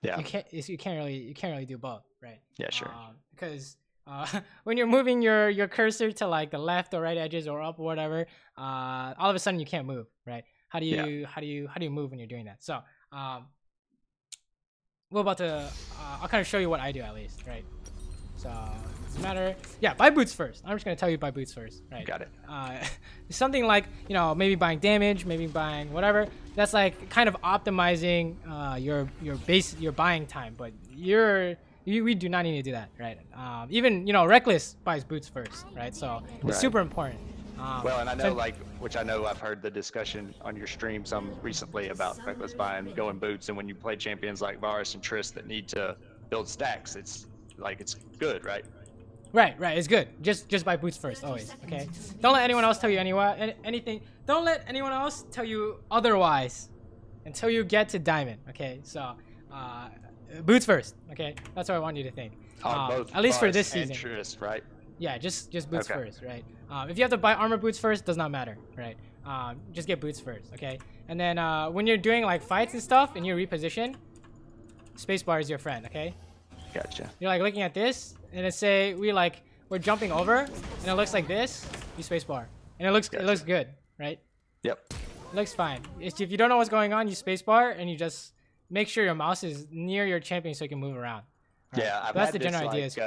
B: Yeah.
A: You can't really do both, right?
B: Yeah, sure.
A: Because when you're moving your cursor to like the left or right edges or up or whatever, all of a sudden you can't move, right? How do you move when you're doing that? So we're about to I'll kind of show you what I do at least, right? So doesn't matter. Yeah, buy boots first. I'm just gonna tell you buy boots first, right?
B: Got it.
A: Something like maybe buying damage, maybe buying whatever. That's like kind of optimizing your buying time, but we do not need to do that, right? Even Reckless buys boots first, right? So it's super important.
B: Well, and I know which I know I've heard the discussion on your stream some recently about Reckless buying going boots, and when you play champions like Varus and Trist that need to build stacks, it's good, right?
A: Right. It's good. Just buy boots first, always. Okay. Don't let anyone else tell you anything. Don't let anyone else tell you otherwise until you get to diamond. Okay. So, boots first. Okay. That's what I want you to think.
B: Both
A: at least for this
B: and
A: season.
B: Trist, right?
A: Yeah. Just boots first, right? If you have to buy armor boots first, does not matter, right? Just get boots first. Okay. And then when you're doing like fights and stuff and you reposition, spacebar is your friend. Okay.
B: Gotcha.
A: You're like looking at this, and let's say we're jumping over, and it looks like this. You spacebar, and it looks good, right?
B: Yep.
A: It looks fine. If you don't know what's going on, you spacebar, and you just make sure your mouse is near your champion so you can move around. Right?
B: Yeah, I've
A: that's
B: had
A: the general
B: this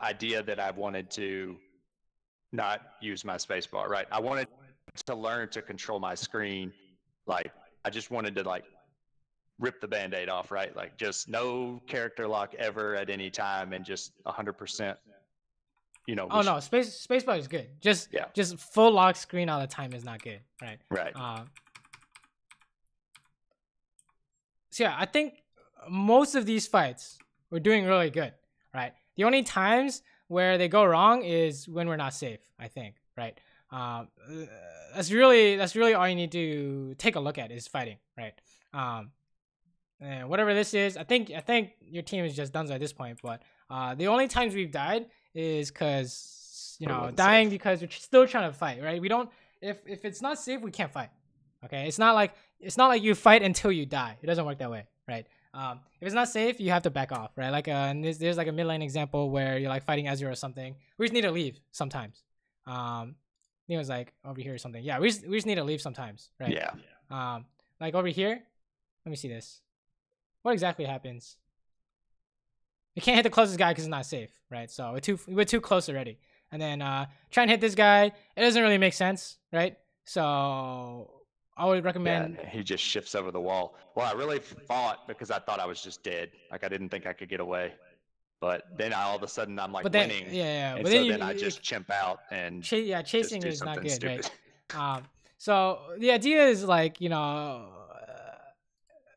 B: idea that I've wanted to not use my spacebar. Right. I wanted to learn to control my screen. Like I just wanted to rip the band-aid off, right? Like just no character lock ever at any time and just 100% you know.
A: Oh no, spacebar is good. Just
B: Yeah.
A: just full lock screen all the time is not good, right?
B: Right.
A: So yeah, I think most of these fights we're doing really good, right? The only times where they go wrong is when we're not safe, I think, right? Um, uh, that's really all you need to take a look at is fighting, right? And whatever this is, I think your team is just done at this point. But the only times we've died is because dying safe. Because we're still trying to fight, right? We don't if it's not safe, we can't fight. Okay, it's not like you fight until you die. It doesn't work that way, right? If it's not safe, you have to back off, right? Like and there's like a mid lane example where you're like fighting Azure or something. We just need to leave sometimes. It was like over here or something. Yeah, we just need to leave sometimes, right?
B: Yeah.
A: Like over here. Let me see this. What exactly happens? You can't hit the closest guy because it's not safe, right? So we're too close already. And then try and hit this guy. It doesn't really make sense, right? So I would recommend.
B: Yeah, he just shifts over the wall. Well, I really fought because I thought I was just dead. Like I didn't think I could get away. But then all of a sudden I'm like winning.
A: Yeah.
B: And
A: but
B: so then I just chimp out and
A: chasing is not good,
B: stupid.
A: right? So the idea is like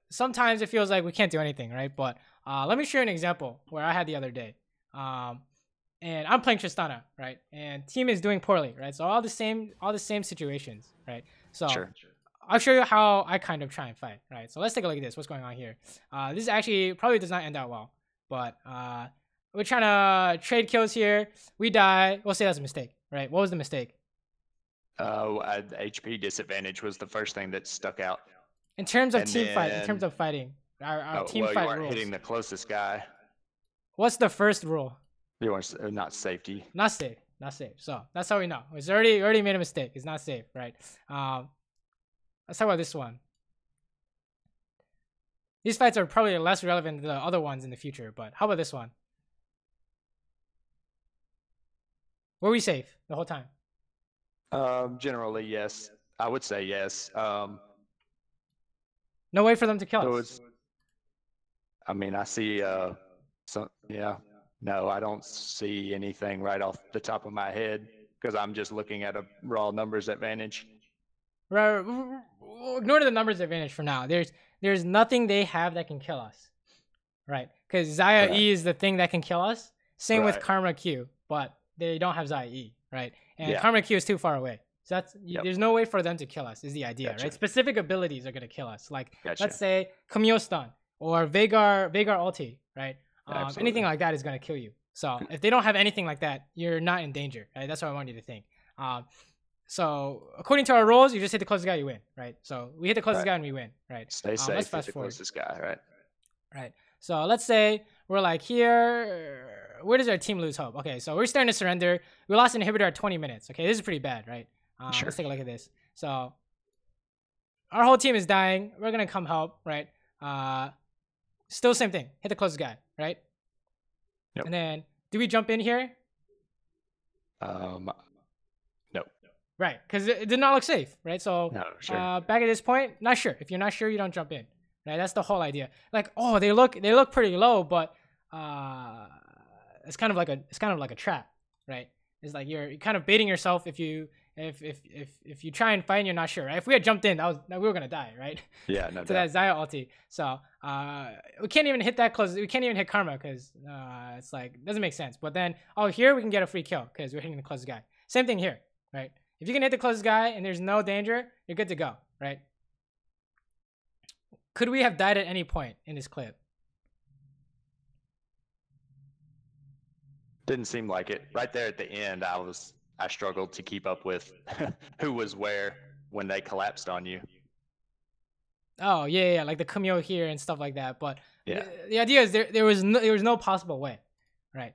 A: sometimes it feels like we can't do anything, right? But let me show you an example where I had the other day. And I'm playing Tristana, right? And team is doing poorly, right? So all the same situations, right? So
B: sure.
A: I'll show you how I kind of try and fight, right? So let's take a look at this. What's going on here? This actually probably does not end out well, but we're trying to trade kills here. We die. We'll say that's a mistake, right? What was the mistake?
B: HP disadvantage was the first thing that stuck out.
A: In terms of fight, in terms of fighting, our team fight
B: you
A: rules.
B: Hitting the closest guy.
A: What's the first rule?
B: You want not safety.
A: Not safe. Not safe. So that's how we know. It's already made a mistake. It's not safe, right? Let's talk about this one. These fights are probably less relevant than the other ones in the future, but how about this one? Were we safe the whole time?
B: Generally, yes. I would say yes.
A: No way for them to kill us.
B: I mean, I see yeah. No, I don't see anything right off the top of my head because I'm just looking at a raw numbers advantage.
A: Right, ignore the numbers advantage for now. There's nothing they have that can kill us, right? Because Xayah E is the thing that can kill us. Same with Karma Q, but they don't have Xayah E, right? And Karma Q is too far away. So there's no way for them to kill us is the idea, right? Specific abilities are going to kill us. Like, let's say Camille stun or Veigar ulti, right? Anything like that is going to kill you. So if they don't have anything like that, you're not in danger, right? That's what I want you to think. So according to our rules, you just hit the closest guy, you win, right? So we hit the closest guy and we win, right?
B: Stay safe,
A: let's fast
B: hit the closest guy, right?
A: Right. So let's say we're like here. Where does our team lose hope? Okay, so we're starting to surrender. We lost an inhibitor at 20 minutes. Okay, this is pretty bad, right? Let's take a look at this. So our whole team is dying. We're gonna come help, right? Still same thing. Hit the closest guy, right?
B: Yep.
A: And then do we jump in here?
B: No.
A: Right, because it did not look safe, right? So back at this point, not sure. If you're not sure, you don't jump in. Right, that's the whole idea. Like, oh, they look pretty low, but it's kind of like a trap, right? It's like you're kind of baiting yourself if you try and fight and you're not sure, right? If we had jumped in, we were gonna die, right?
B: Yeah, no.
A: To that Xayah ulti. So we can't even hit that close. We can't even hit Karma because it's like it doesn't make sense. But then here we can get a free kill because we're hitting the closest guy. Same thing here, right? If you can hit the closest guy and there's no danger, you're good to go, right? Could we have died at any point in this clip?
B: Didn't seem like it. Right there at the end, I struggled to keep up with who was where when they collapsed on you.
A: Oh yeah, like the Camille here and stuff like that. But the idea is there was no possible way, right?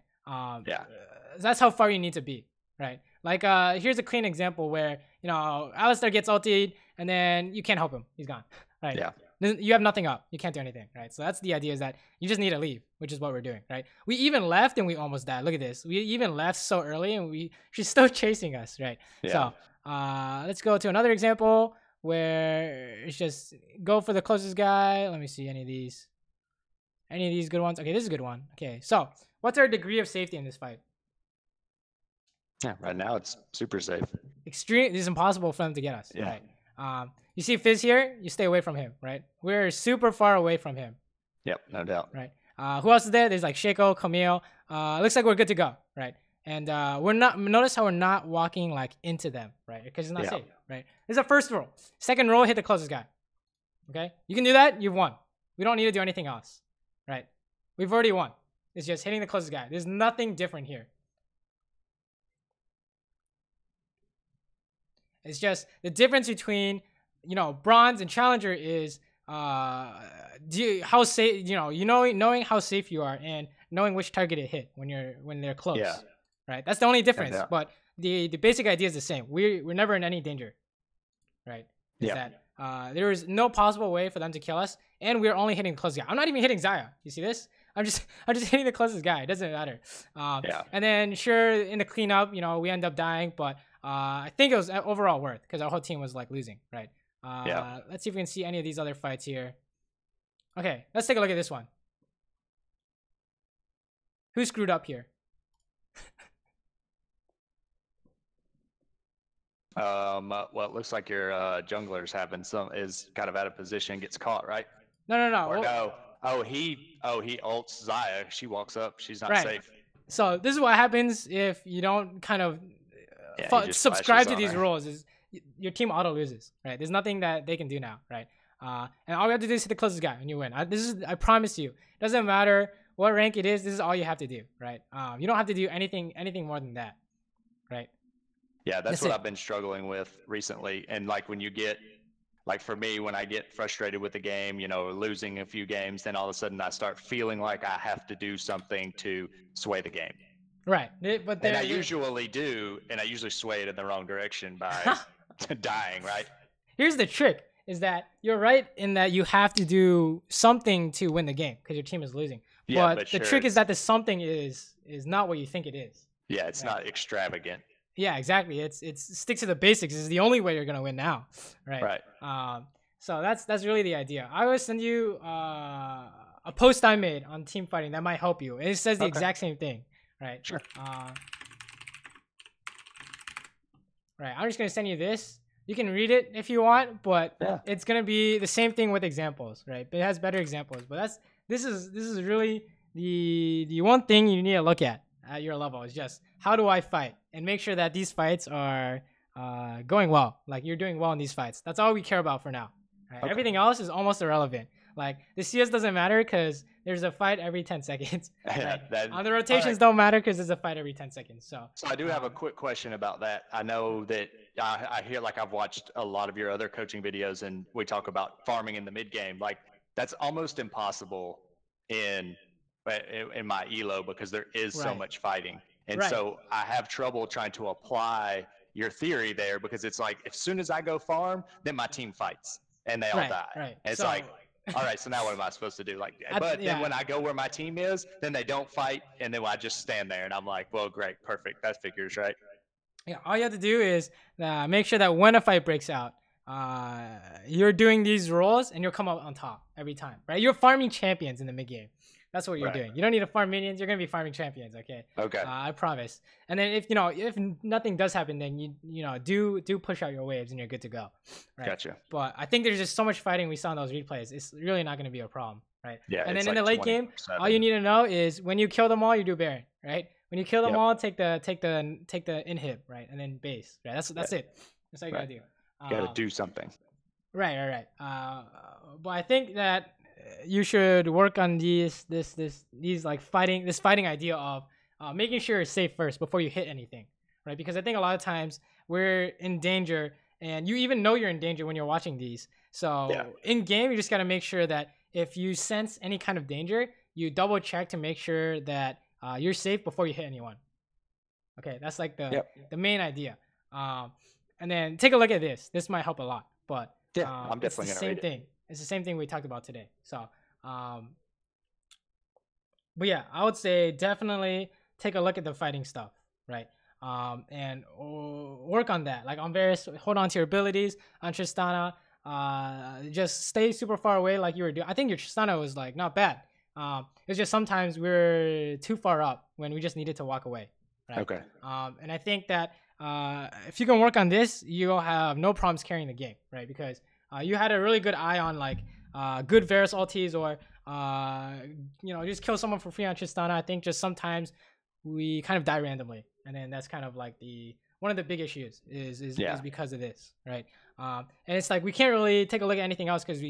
A: That's how far you need to be, right? Like here's a clean example where Alistar gets ultied and then you can't help him. He's gone, right?
B: Yeah.
A: You have nothing up. You can't do anything, right? So that's the idea, is that you just need to leave, which is what we're doing, right? We even left and we almost died. Look at this. We even left so early and she's still chasing us, right?
B: Yeah.
A: So let's go to another example where it's just go for the closest guy. Let me see any of these good ones. Okay, this is a good one. Okay, so what's our degree of safety in this fight?
B: Yeah, right now it's super safe.
A: Extreme. It's impossible for them to get us.
B: Yeah.
A: Right. You see Fizz here. You stay away from him. Right. We're super far away from him.
B: Yep, no doubt.
A: Right. Who else is there? There's like Shaco, Camille. Looks like we're good to go. Right. And we're not. Notice how we're not walking like into them. Right. Because it's not safe. Right. This is our first roll. Second roll, hit the closest guy. Okay. You can do that. You've won. We don't need to do anything else. Right. We've already won. It's just hitting the closest guy. There's nothing different here. It's just the difference between, bronze and challenger is how safe, knowing how safe you are and knowing which target to hit when they're close. Yeah. Right. That's the only difference. Yeah. But the basic idea is the same. We're never in any danger. Right. Is that there is no possible way for them to kill us, and we're only hitting the closest guy. I'm not even hitting Zaya. You see this? I'm just hitting the closest guy. It doesn't matter. And then sure, in the cleanup, we end up dying, but I think it was overall worth because our whole team was like losing, right? Let's see if we can see any of these other fights here. Okay, let's take a look at this one. Who screwed up here?
B: Well, it looks like your jungler's is kind of out of position, gets caught, right?
A: No.
B: Or no. Oh, he ults Zaya. She walks up. She's not safe.
A: So this is what happens if you don't kind of subscribe to these rules. Is your team auto loses, right? There's nothing that they can do now, right? And all we have to do is hit the closest guy and you win. I promise you. It doesn't matter what rank it is. This is all you have to do, right? You don't have to do anything more than that, right?
B: Yeah, that's what I've been struggling with recently. And like when you get, like for me, when I get frustrated with the game, losing a few games, then all of a sudden I start feeling like I have to do something to sway the game.
A: Right.
B: And I usually do, and I usually sway it in the wrong direction by dying, right?
A: Here's the trick, is that you're right in that you have to do something to win the game because your team is losing. Yeah, but the trick is that the something is not what you think it is.
B: Yeah, it's not extravagant.
A: Yeah, exactly. It's stick to the basics. This is the only way you're gonna win now, right?
B: Right.
A: So that's really the idea. I will send you a post I made on team fighting that might help you. It says the exact same thing, right?
B: Sure.
A: Right. I'm just gonna send you this. You can read it if you want, but it's gonna be the same thing with examples, right? But it has better examples. But this is really the one thing you need to look at your level is just how do I fight and make sure that these fights are going well. Like you're doing well in these fights. That's all we care about for now. Right? Okay. Everything else is almost irrelevant. Like the CS doesn't matter because there's a fight every 10 seconds. Right? On the rotations don't matter because there's a fight every 10 seconds. So
B: I do have a quick question about that. I know that I hear, like, I've watched a lot of your other coaching videos and we talk about farming in the mid game. Like that's almost impossible in my elo because there is so much fighting. And so I have trouble trying to apply your theory there because it's like, as soon as I go farm, then my team fights and they all die.
A: Right.
B: And it's like, all right, so now what am I supposed to do? Like, but then when I go where my team is, then they don't fight. And then I just stand there and I'm like, well, great, perfect. That figures, right?
A: Yeah. All you have to do is make sure that when a fight breaks out, you're doing these roles and you'll come out on top every time, right? You're farming champions in the mid game. That's what you're doing. You don't need to farm minions. You're gonna be farming champions. Okay. I promise. And then if nothing does happen, then you do push out your waves and you're good to go. Right?
B: Gotcha.
A: But I think there's just so much fighting we saw in those replays. It's really not gonna be a problem, right?
B: Yeah.
A: And then in the late game, all you need to know is when you kill them all, you do Baron, right? When you kill them all, take the inhib, right, and then base, right? That's it. That's all you gotta do.
B: Gotta do something.
A: Right. But I think that you should work on these like fighting idea of making sure you're safe first before you hit anything, right? Because I think a lot of times we're in danger and you even know you're in danger when you're watching these. So in game, you just got to make sure that if you sense any kind of danger, you double check to make sure that you're safe before you hit anyone. Okay, that's like the main idea. And then take a look at this. This might help a lot, but
B: I'm definitely
A: it's the same thing. It's the same thing we talked about today. So, but yeah, I would say definitely take a look at the fighting stuff, right? And work on that. Like on Varus, hold on to your abilities. On Tristana, just stay super far away like you were doing. I think your Tristana was like not bad. It's just sometimes we're too far up when we just needed to walk away. right?
B: Okay.
A: And I think that if you can work on this, you'll have no problems carrying the game, right? Because you had a really good eye on like good Varus ultis or just kill someone for free on Tristana. I think just sometimes we kind of die randomly, and then that's kind of like one of the big issues is because of this, right? And it's like we can't really take a look at anything else because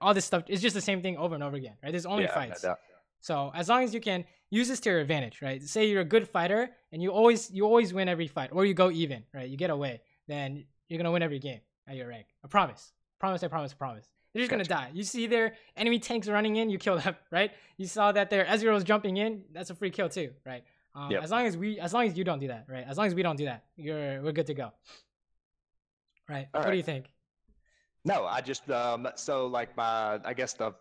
A: all this stuff is just the same thing over and over again, right? There's only fights.
B: No doubt.
A: So as long as you can use this to your advantage, right? Say you're a good fighter and you always win every fight, or you go even, right? You get away, then you're gonna win every game at your rank. I promise. Promise. They're just gonna die. You see their enemy tanks running in, you kill them, right? You saw that their Ezreal's jumping in, that's a free kill too, right? As long as you don't do that, right? As long as we don't do that, we're good to go. Right. What do you think?
B: No, I just so like I guess the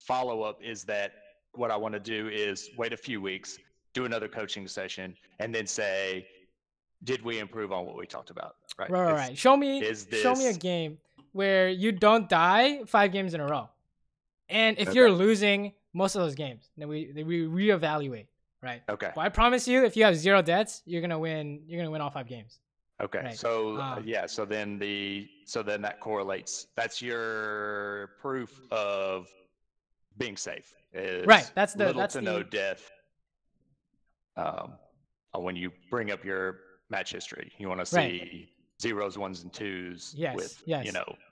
B: follow-up is that what I want to do is wait a few weeks, do another coaching session, and then say, did we improve on what we talked about?
A: Right. Show me a game where you don't die 5 games in a row. And if you're losing most of those games, then we reevaluate, right?
B: Okay.
A: But I promise you, if you have 0 deaths, you're gonna win all 5 games.
B: Okay. Right. So so then that correlates. That's your proof of being safe.
A: Right. That's
B: no death. When you bring up your match history, you want to see 0s, 1s, and 2s.
A: Yes.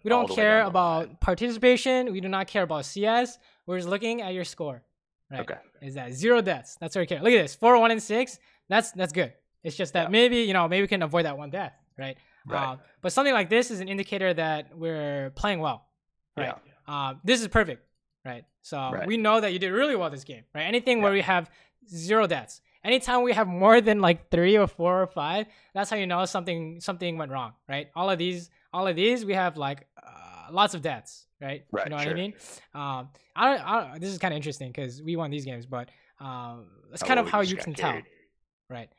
A: We don't care about participation. We do not care about CS. We're just looking at your score. Right. Okay. Is that 0 deaths? That's what we care. Look at this. 4, 1, and 6. That's good. It's just that maybe we can avoid that 1 death, right? But something like this is an indicator that we're playing well, right? Yeah. This is perfect, right? So we know that you did really well this game, right? Anything where we have 0 deaths, anytime we have more than like 3 or 4 or 5, that's how you know something went wrong, right? All of these, we have like lots of deaths, right? You know what I mean? This is kind of interesting because we won these games, but that's kind of how you can tell, right?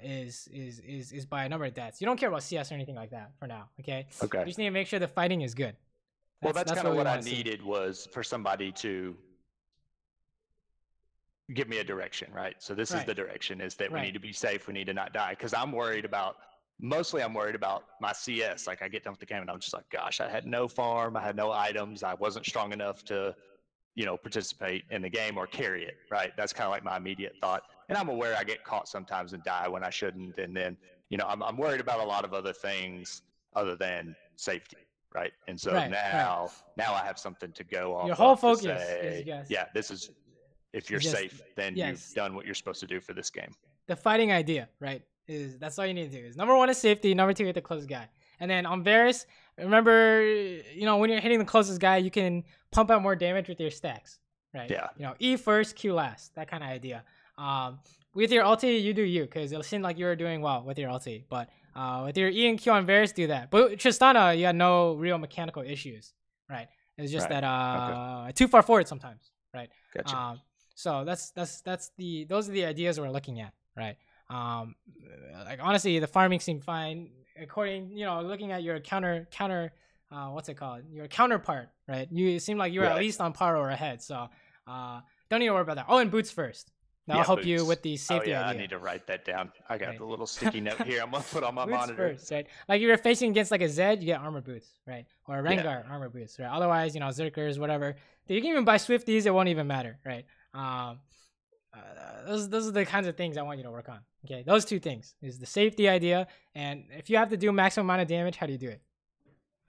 A: Is by a number of deaths. You don't care about CS or anything like that for now, okay? Okay. You just need to make sure the fighting is good.
B: That's kind of what I needed was for somebody to give me a direction, right? So this is the direction, is that we need to be safe, we need to not die. Because I'm worried about my CS. Like I get done with the game and I'm just like, gosh, I had no farm, I had no items, I wasn't strong enough to participate in the game or carry it, right? That's kind of like my immediate thought. And I'm aware I get caught sometimes and die when I shouldn't. And then, I'm worried about a lot of other things other than safety, right? And so now I have something to go off.
A: Your whole focus is
B: this is, if you're safe, then you've done what you're supposed to do for this game.
A: The fighting idea, right? That's all you need to do. Is number 1 is safety, number 2 hit the closest guy. And then on Varus, remember, when you're hitting the closest guy, you can pump out more damage with your stacks, right? Yeah. E first, Q last, that kind of idea. With your ulti, you do you, because it'll seem like you're doing well with your ulti. But with your E and Q on Varus, do that. But Tristana, you had no real mechanical issues, right? It's just that too far forward sometimes, right?
B: Gotcha.
A: So those are the ideas we're looking at, right? Like honestly, the farming seemed fine according, looking at your counter, what's it called? Your counterpart, right? You seem like you were at least on par or ahead. So don't need to worry about that. Oh, and boots first. That'll help you with the safety idea.
B: I need to write that down. I got the little sticky note here. I'm gonna put on my
A: boots
B: monitor.
A: First, right? Like you're facing against like a Zed, you get armor boots, right? Or a Rengar armor boots, right? Otherwise, Zerkers, whatever. You can even buy Swifties, it won't even matter, right? Those are the kinds of things I want you to work on. Okay, those 2 things is the safety idea, and if you have to do maximum amount of damage, how do you do it?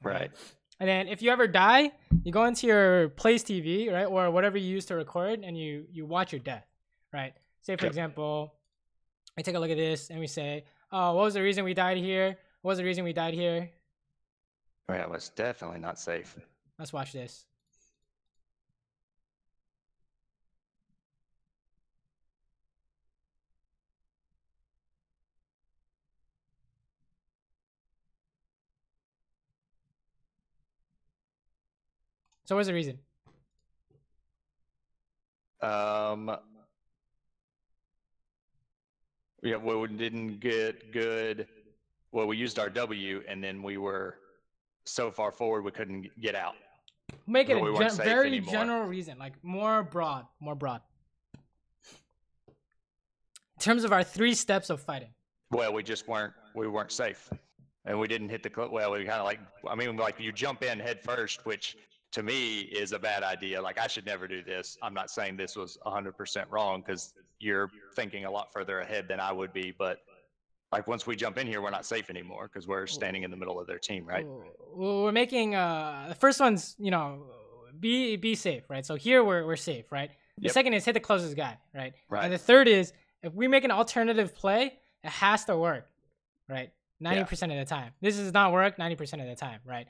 B: Right.
A: And then if you ever die, you go into your Plays TV, right, or whatever you use to record, and you watch your death, right? Say for example, I take a look at this and we say, oh, what was the reason we died here? What was the reason we died here?
B: Right, it was definitely not safe.
A: Let's watch this. So what's the reason?
B: We didn't get good. Well, we used our W, and then we were so far forward we couldn't get out.
A: Make it a very general reason, like more broad. terms of our 3 steps of fighting.
B: Well, we weren't safe, and we didn't hit the well. We kind of like, I mean, like you jump in head first, which to me is a bad idea. Like I should never do this. I'm not saying this was 100% wrong because you're thinking a lot further ahead than I would be, but like once we jump in here, we're not safe anymore because we're standing in the middle of their team, right?
A: We're making the first one's, you know, be safe, right? So here we're safe, right? The second is hit the closest guy, right? And the third is if we make an alternative play, it has to work, right? 90% of the time. This does not work 90% of the time, right?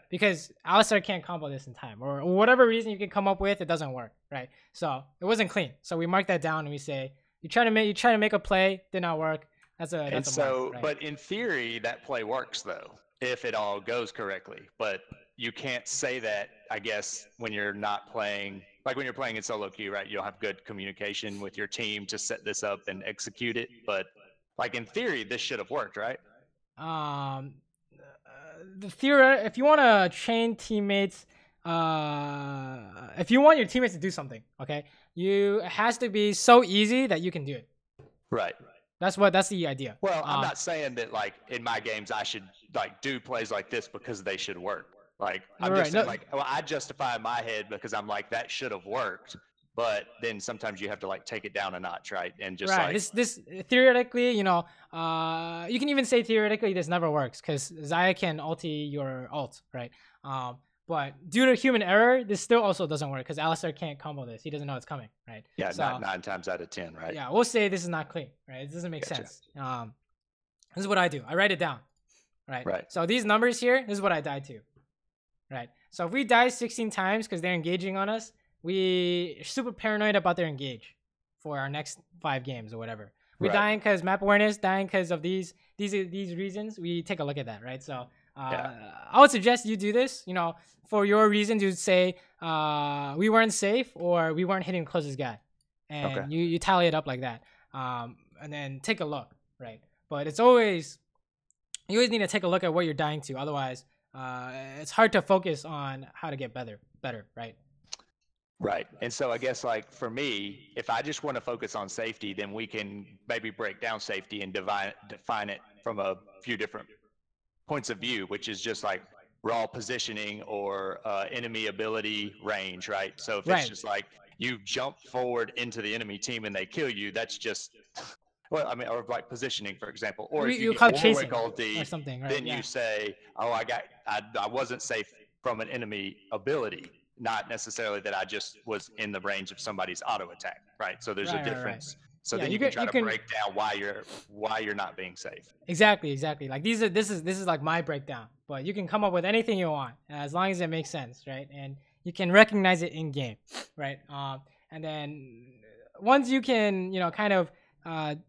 A: Because Alistar can't combo this in time, or whatever reason you can come up with, it doesn't work, right? So it wasn't clean. So we mark that down and we say you try to make a play, did not work. That's a mark, right?
B: But in theory, that play works though, if it all goes correctly. But you can't say that, I guess, when you're not playing, like when you're playing in solo queue, right? You'll have good communication with your team to set this up and execute it. But like in theory, this should have worked, right?
A: The theory, if you want to chain teammates, if you want your teammates to do something, okay, it has to be so easy that you can do it.
B: Right.
A: That's the idea.
B: Well, I'm not saying that like in my games I should like do plays like this because they should work. Like I'm just saying, like, well, I justify in my head because I'm like that should have worked, but then sometimes you have to like take it down a notch, right? And just like
A: this theoretically, you know, you can even say theoretically this never works because Xayah can ulti your ult, right? But due to human error, this still also doesn't work because Alistar can't combo this. He doesn't know it's coming, right?
B: Yeah, so, 9 times out of 10, right?
A: Yeah, we'll say this is not clean, right? It doesn't make sense. This is what I do. I write it down, right? So these numbers here, this is what I died to, right? So if we die 16 times because they're engaging on us, we super paranoid about their engage for our next 5 games or whatever. We're dying because map awareness, dying because of these reasons. We take a look at that, right? So I would suggest you do this, you know, for your reason to say we weren't safe or we weren't hitting the closest guy. And you tally it up like that. And then take a look, right? But you always need to take a look at what you're dying to. Otherwise, it's hard to focus on how to get better, right?
B: Right. And so I guess like for me, if I just want to focus on safety, then we can maybe break down safety and define it from a few different points of view, which is just like raw positioning or enemy ability range, right? So if it's just like you jump forward into the enemy team and they kill you, that's just, well, I mean, or like positioning, for example, or if you
A: call
B: get
A: chasing
B: ulti,
A: or something, right?
B: then you say, oh, I wasn't safe from an enemy ability, not necessarily that I just was in the range of somebody's auto attack, right? So there's a difference. So then you can try to break down why you're not being safe.
A: Exactly. Like this is like my breakdown, but you can come up with anything you want as long as it makes sense, right? And you can recognize it in game, right? And then once you can, you know, kind of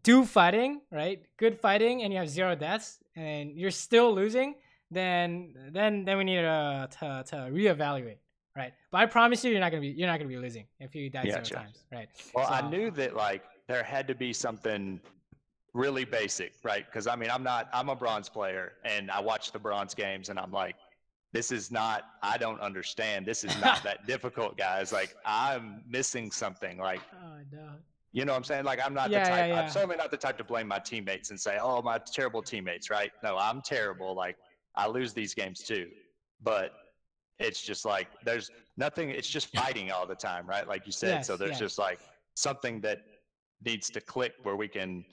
A: do fighting, right? Good fighting, and you have 0 deaths, and you're still losing, then we need to reevaluate. Right, but I promise you, you're not gonna be losing if you die 0 times, right?
B: Well, so, I knew that like there had to be something really basic, right? Because I mean, I'm a bronze player, and I watch the bronze games, and I'm like, this is not. I don't understand. This is not that difficult, guys. Like I'm missing something. Like,
A: oh no.
B: You know what I'm saying? Like I'm not the type. I'm certainly not the type to blame my teammates and say, oh, my terrible teammates, right? No, I'm terrible. Like I lose these games too, but it's just like there's nothing. It's just fighting all the time, right? Like you said. So there's just like something that needs to click where we can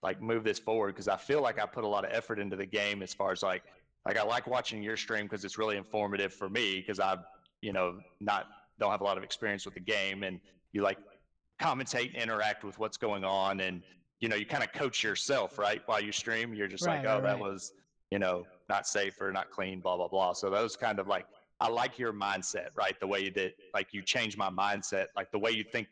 B: like move this forward. Because I feel like I put a lot of effort into the game as far as like I like watching your stream because it's really informative for me because I don't have a lot of experience with the game, and you like commentate and interact with what's going on, and you kind of coach yourself right while you stream. You're just that was not safe or not clean, blah blah blah. So those kind of like. I like your mindset, right? The way that like you change my mindset, like the way you think,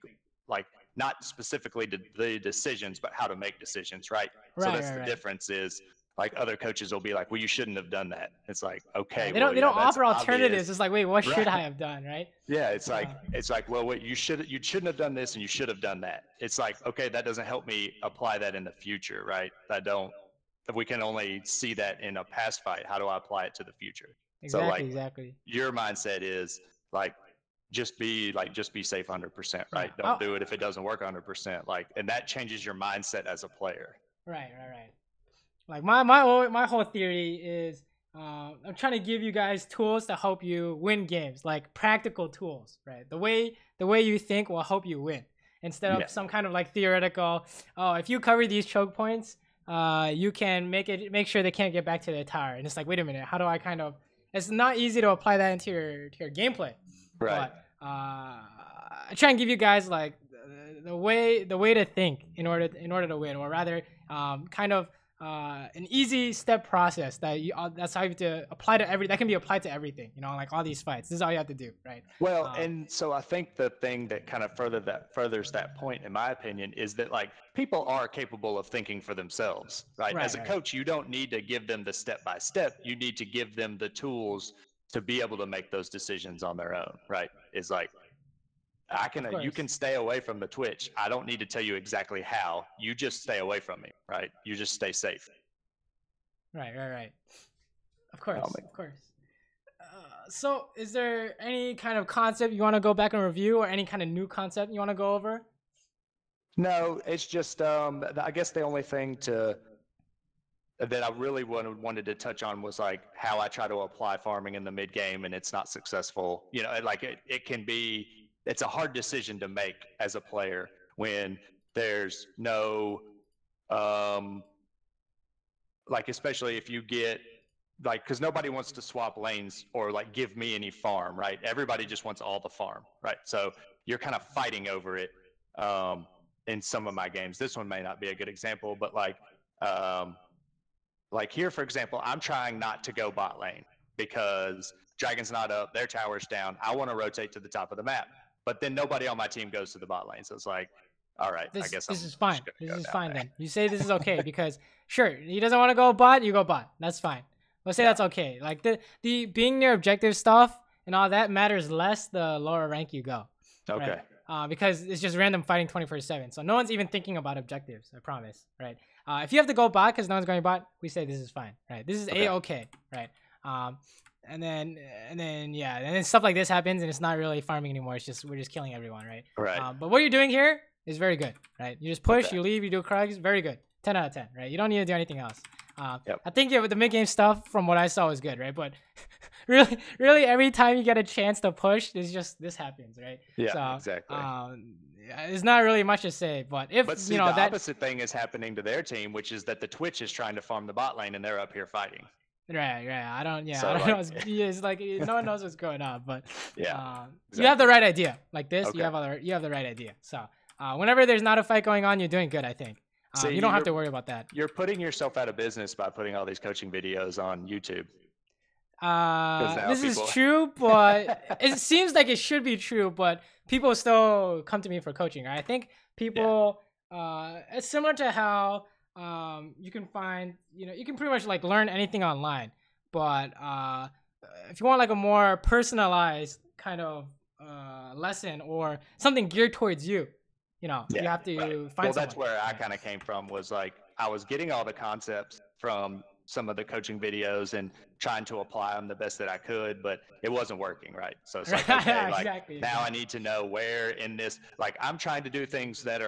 B: like not specifically the decisions, but how to make decisions, right? So that's the difference is like other coaches will be like, well, you shouldn't have done that. It's like, okay.
A: They don't offer alternatives. It's like, wait, what should I have done, right?
B: Yeah, it's like, well, you shouldn't have done this and you should have done that. It's like, okay, that doesn't help me apply that in the future, right? If we can only see that in a past fight, how do I apply it to the future?
A: Exactly.
B: Your mindset is like just be safe 100%, right?
A: Yeah.
B: Don't do it if it doesn't work 100%. Like, and that changes your mindset as a player.
A: Right. Like my whole theory is I'm trying to give you guys tools to help you win games, like practical tools, right? The way you think will help you win, instead of some kind of like theoretical. Oh, if you cover these choke points, you can make sure they can't get back to their tower. And it's like, wait a minute, how do I kind of? It's not easy to apply that into your gameplay,
B: Right.
A: but I try and give you guys like the way to think in order to win, or rather, kind of an easy step process that that's how you have to apply to that can be applied to everything, like all these fights. This is all you have to do, right?
B: Well, and so I think the thing that kind of furthers that point, in my opinion, is that like people are capable of thinking for themselves, right? As a coach, you don't need to give them the step by step. You need to give them the tools to be able to make those decisions on their own, right? It's like, you can stay away from the Twitch. I don't need to tell you exactly how. You just stay away from me, right? You just stay safe.
A: Right. Of course. So is there any kind of concept you want to go back and review, or any kind of new concept you want to go over?
B: No, it's just I guess the only thing that I really wanted to touch on was like how I try to apply farming in the mid game and it's not successful. Like it can be. It's a hard decision to make as a player when there's no, like, especially if you get, like, because nobody wants to swap lanes or like give me any farm, right? Everybody just wants all the farm, right? So you're kind of fighting over it in some of my games. This one may not be a good example, but like here, for example, I'm trying not to go bot lane because Dragon's not up, their tower's down. I want to rotate to the top of the map. But then nobody on my team goes to the bot lane. So it's like, all right, I guess
A: this is fine. This is fine then. You say this is okay because sure, he doesn't want to go bot, you go bot. That's fine. Let's say that's okay. Like the being near objective stuff and all that matters less the lower rank you go.
B: Okay.
A: Right? Because it's just random fighting 24/7. So no one's even thinking about objectives, I promise. Right. If you have to go bot because no one's going bot, we say this is fine. Right. This is A-okay. Right. And then stuff like this happens and it's not really farming anymore. It's just we're just killing everyone, right?
B: Right.
A: But what you're doing here is very good, right? You just push, you leave, you do Krugs, very good. 10 out of 10, right? You don't need to do anything else. I think with the mid game stuff, from what I saw, was good, right? But really, every time you get a chance to push, this happens, right?
B: Yeah, so, exactly.
A: There's not really much to say, but
B: the opposite thing is happening to their team, which is that the Twitch is trying to farm the bot lane and they're up here fighting.
A: Right. I don't know. It's like no one knows what's going on, but
B: exactly.
A: You have the right idea. Like this, you have the right idea. So whenever there's not a fight going on, you're doing good, I think. So you don't have to worry about that.
B: You're putting yourself out of business by putting all these coaching videos on YouTube.
A: This is true, but it seems like it should be true, but people still come to me for coaching. Right? I think people, it's similar to how you can find, you can pretty much like learn anything online, but if you want like a more personalized kind of lesson or something geared towards you, you have to find someone.
B: That's where I kind of came from, was like I was getting all the concepts from some of the coaching videos and trying to apply them the best that I could, but it wasn't working, right? So it's like, okay,
A: exactly.
B: Now I need to know where in this, like I'm trying to do things that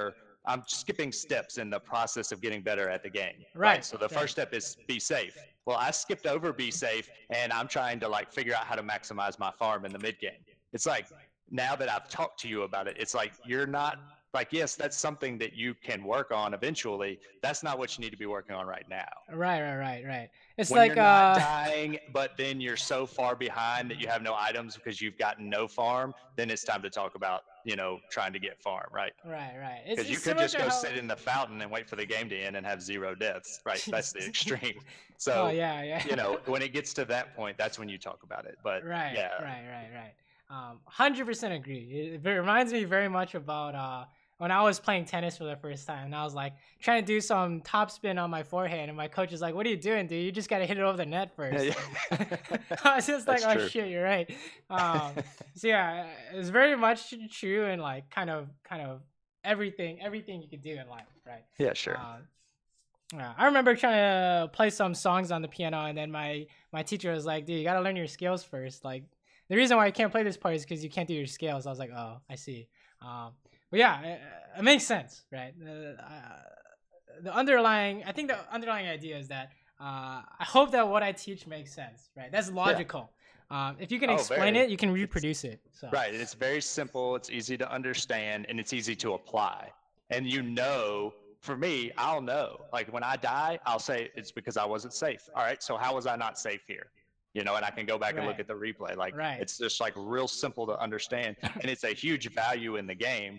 B: I'm skipping steps in the process of getting better at the game. Right. So the first step is be safe. Well, I skipped over be safe, and I'm trying to like figure out how to maximize my farm in the mid game. It's like, now that I've talked to you about it, it's like, you're not like, yes, that's something that you can work on eventually. That's not what you need to be working on right now.
A: Right. It's
B: when
A: like
B: you're not dying, but then you're so far behind that you have no items because you've gotten no farm, then it's time to talk about, trying to get farm, right?
A: Right.
B: Because you could just go sit in the fountain and wait for the game to end and have 0 deaths, right? That's the extreme. So, when it gets to that point, that's when you talk about it. But
A: right. 100% agree. It reminds me very much about when I was playing tennis for the first time, and I was like trying to do some topspin on my forehand, and my coach is like, "What are you doing, dude? You just gotta hit it over the net first." I was just like, "Oh shit, you're right." So it's very much true, and like kind of everything you could do in life, right?
B: Yeah, sure.
A: I remember trying to play some songs on the piano, and then my teacher was like, "Dude, you gotta learn your skills first. Like, the reason why you can't play this part is because you can't do your scales. I was like, oh, I see. But yeah, it makes sense, right? I think the underlying idea is that I hope that what I teach makes sense, right? That's logical. If you can explain it, you can reproduce it. So.
B: Right. It's very simple. It's easy to understand, and it's easy to apply. And for me, I'll know. Like when I die, I'll say it's because I wasn't safe. All right. So how was I not safe here? And I can go back and look at the replay. Like it's just like real simple to understand, and it's a huge value in the game.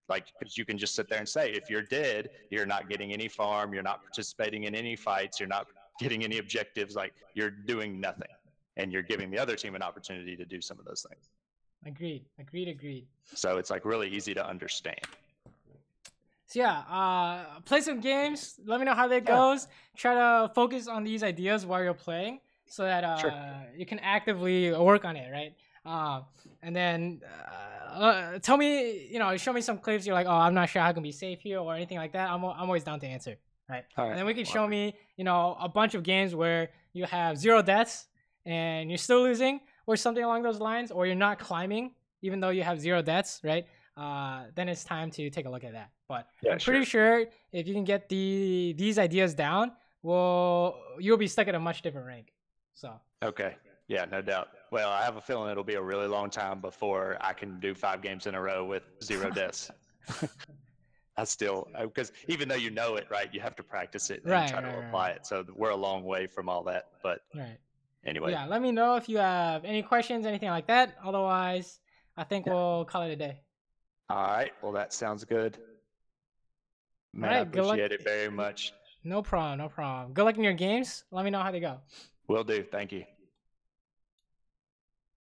B: Like, because you can just sit there and say, if you're dead, you're not getting any farm, you're not participating in any fights, you're not getting any objectives, like you're doing nothing. And you're giving the other team an opportunity to do some of those things.
A: Agreed.
B: So it's like really easy to understand.
A: So yeah, play some games. Let me know how that goes. Try to focus on these ideas while you're playing so that you can actively work on it, right? And then tell me, show me some clips. You're like, oh, I'm not sure how I can be safe here or anything like that. I'm always down to answer, right? And then we can show me, a bunch of games where you have 0 deaths and you're still losing or something along those lines, or you're not climbing even though you have 0 deaths, right? Then it's time to take a look at that. But I'm pretty sure if you can get these ideas down, you'll be stuck at a much different rank. So. Okay.
B: Yeah, no doubt. Well, I have a feeling it'll be a really long time before I can do 5 games in a row with 0 deaths. Because even though you know it, right, you have to practice it and try to apply it. So we're a long way from all that. But anyway.
A: Yeah, let me know if you have any questions, anything like that. Otherwise, I think we'll call it a day.
B: All right. Well, that sounds good. Man, I appreciate it very much.
A: No problem. Good luck in your games. Let me know how they go.
B: Will do. Thank you.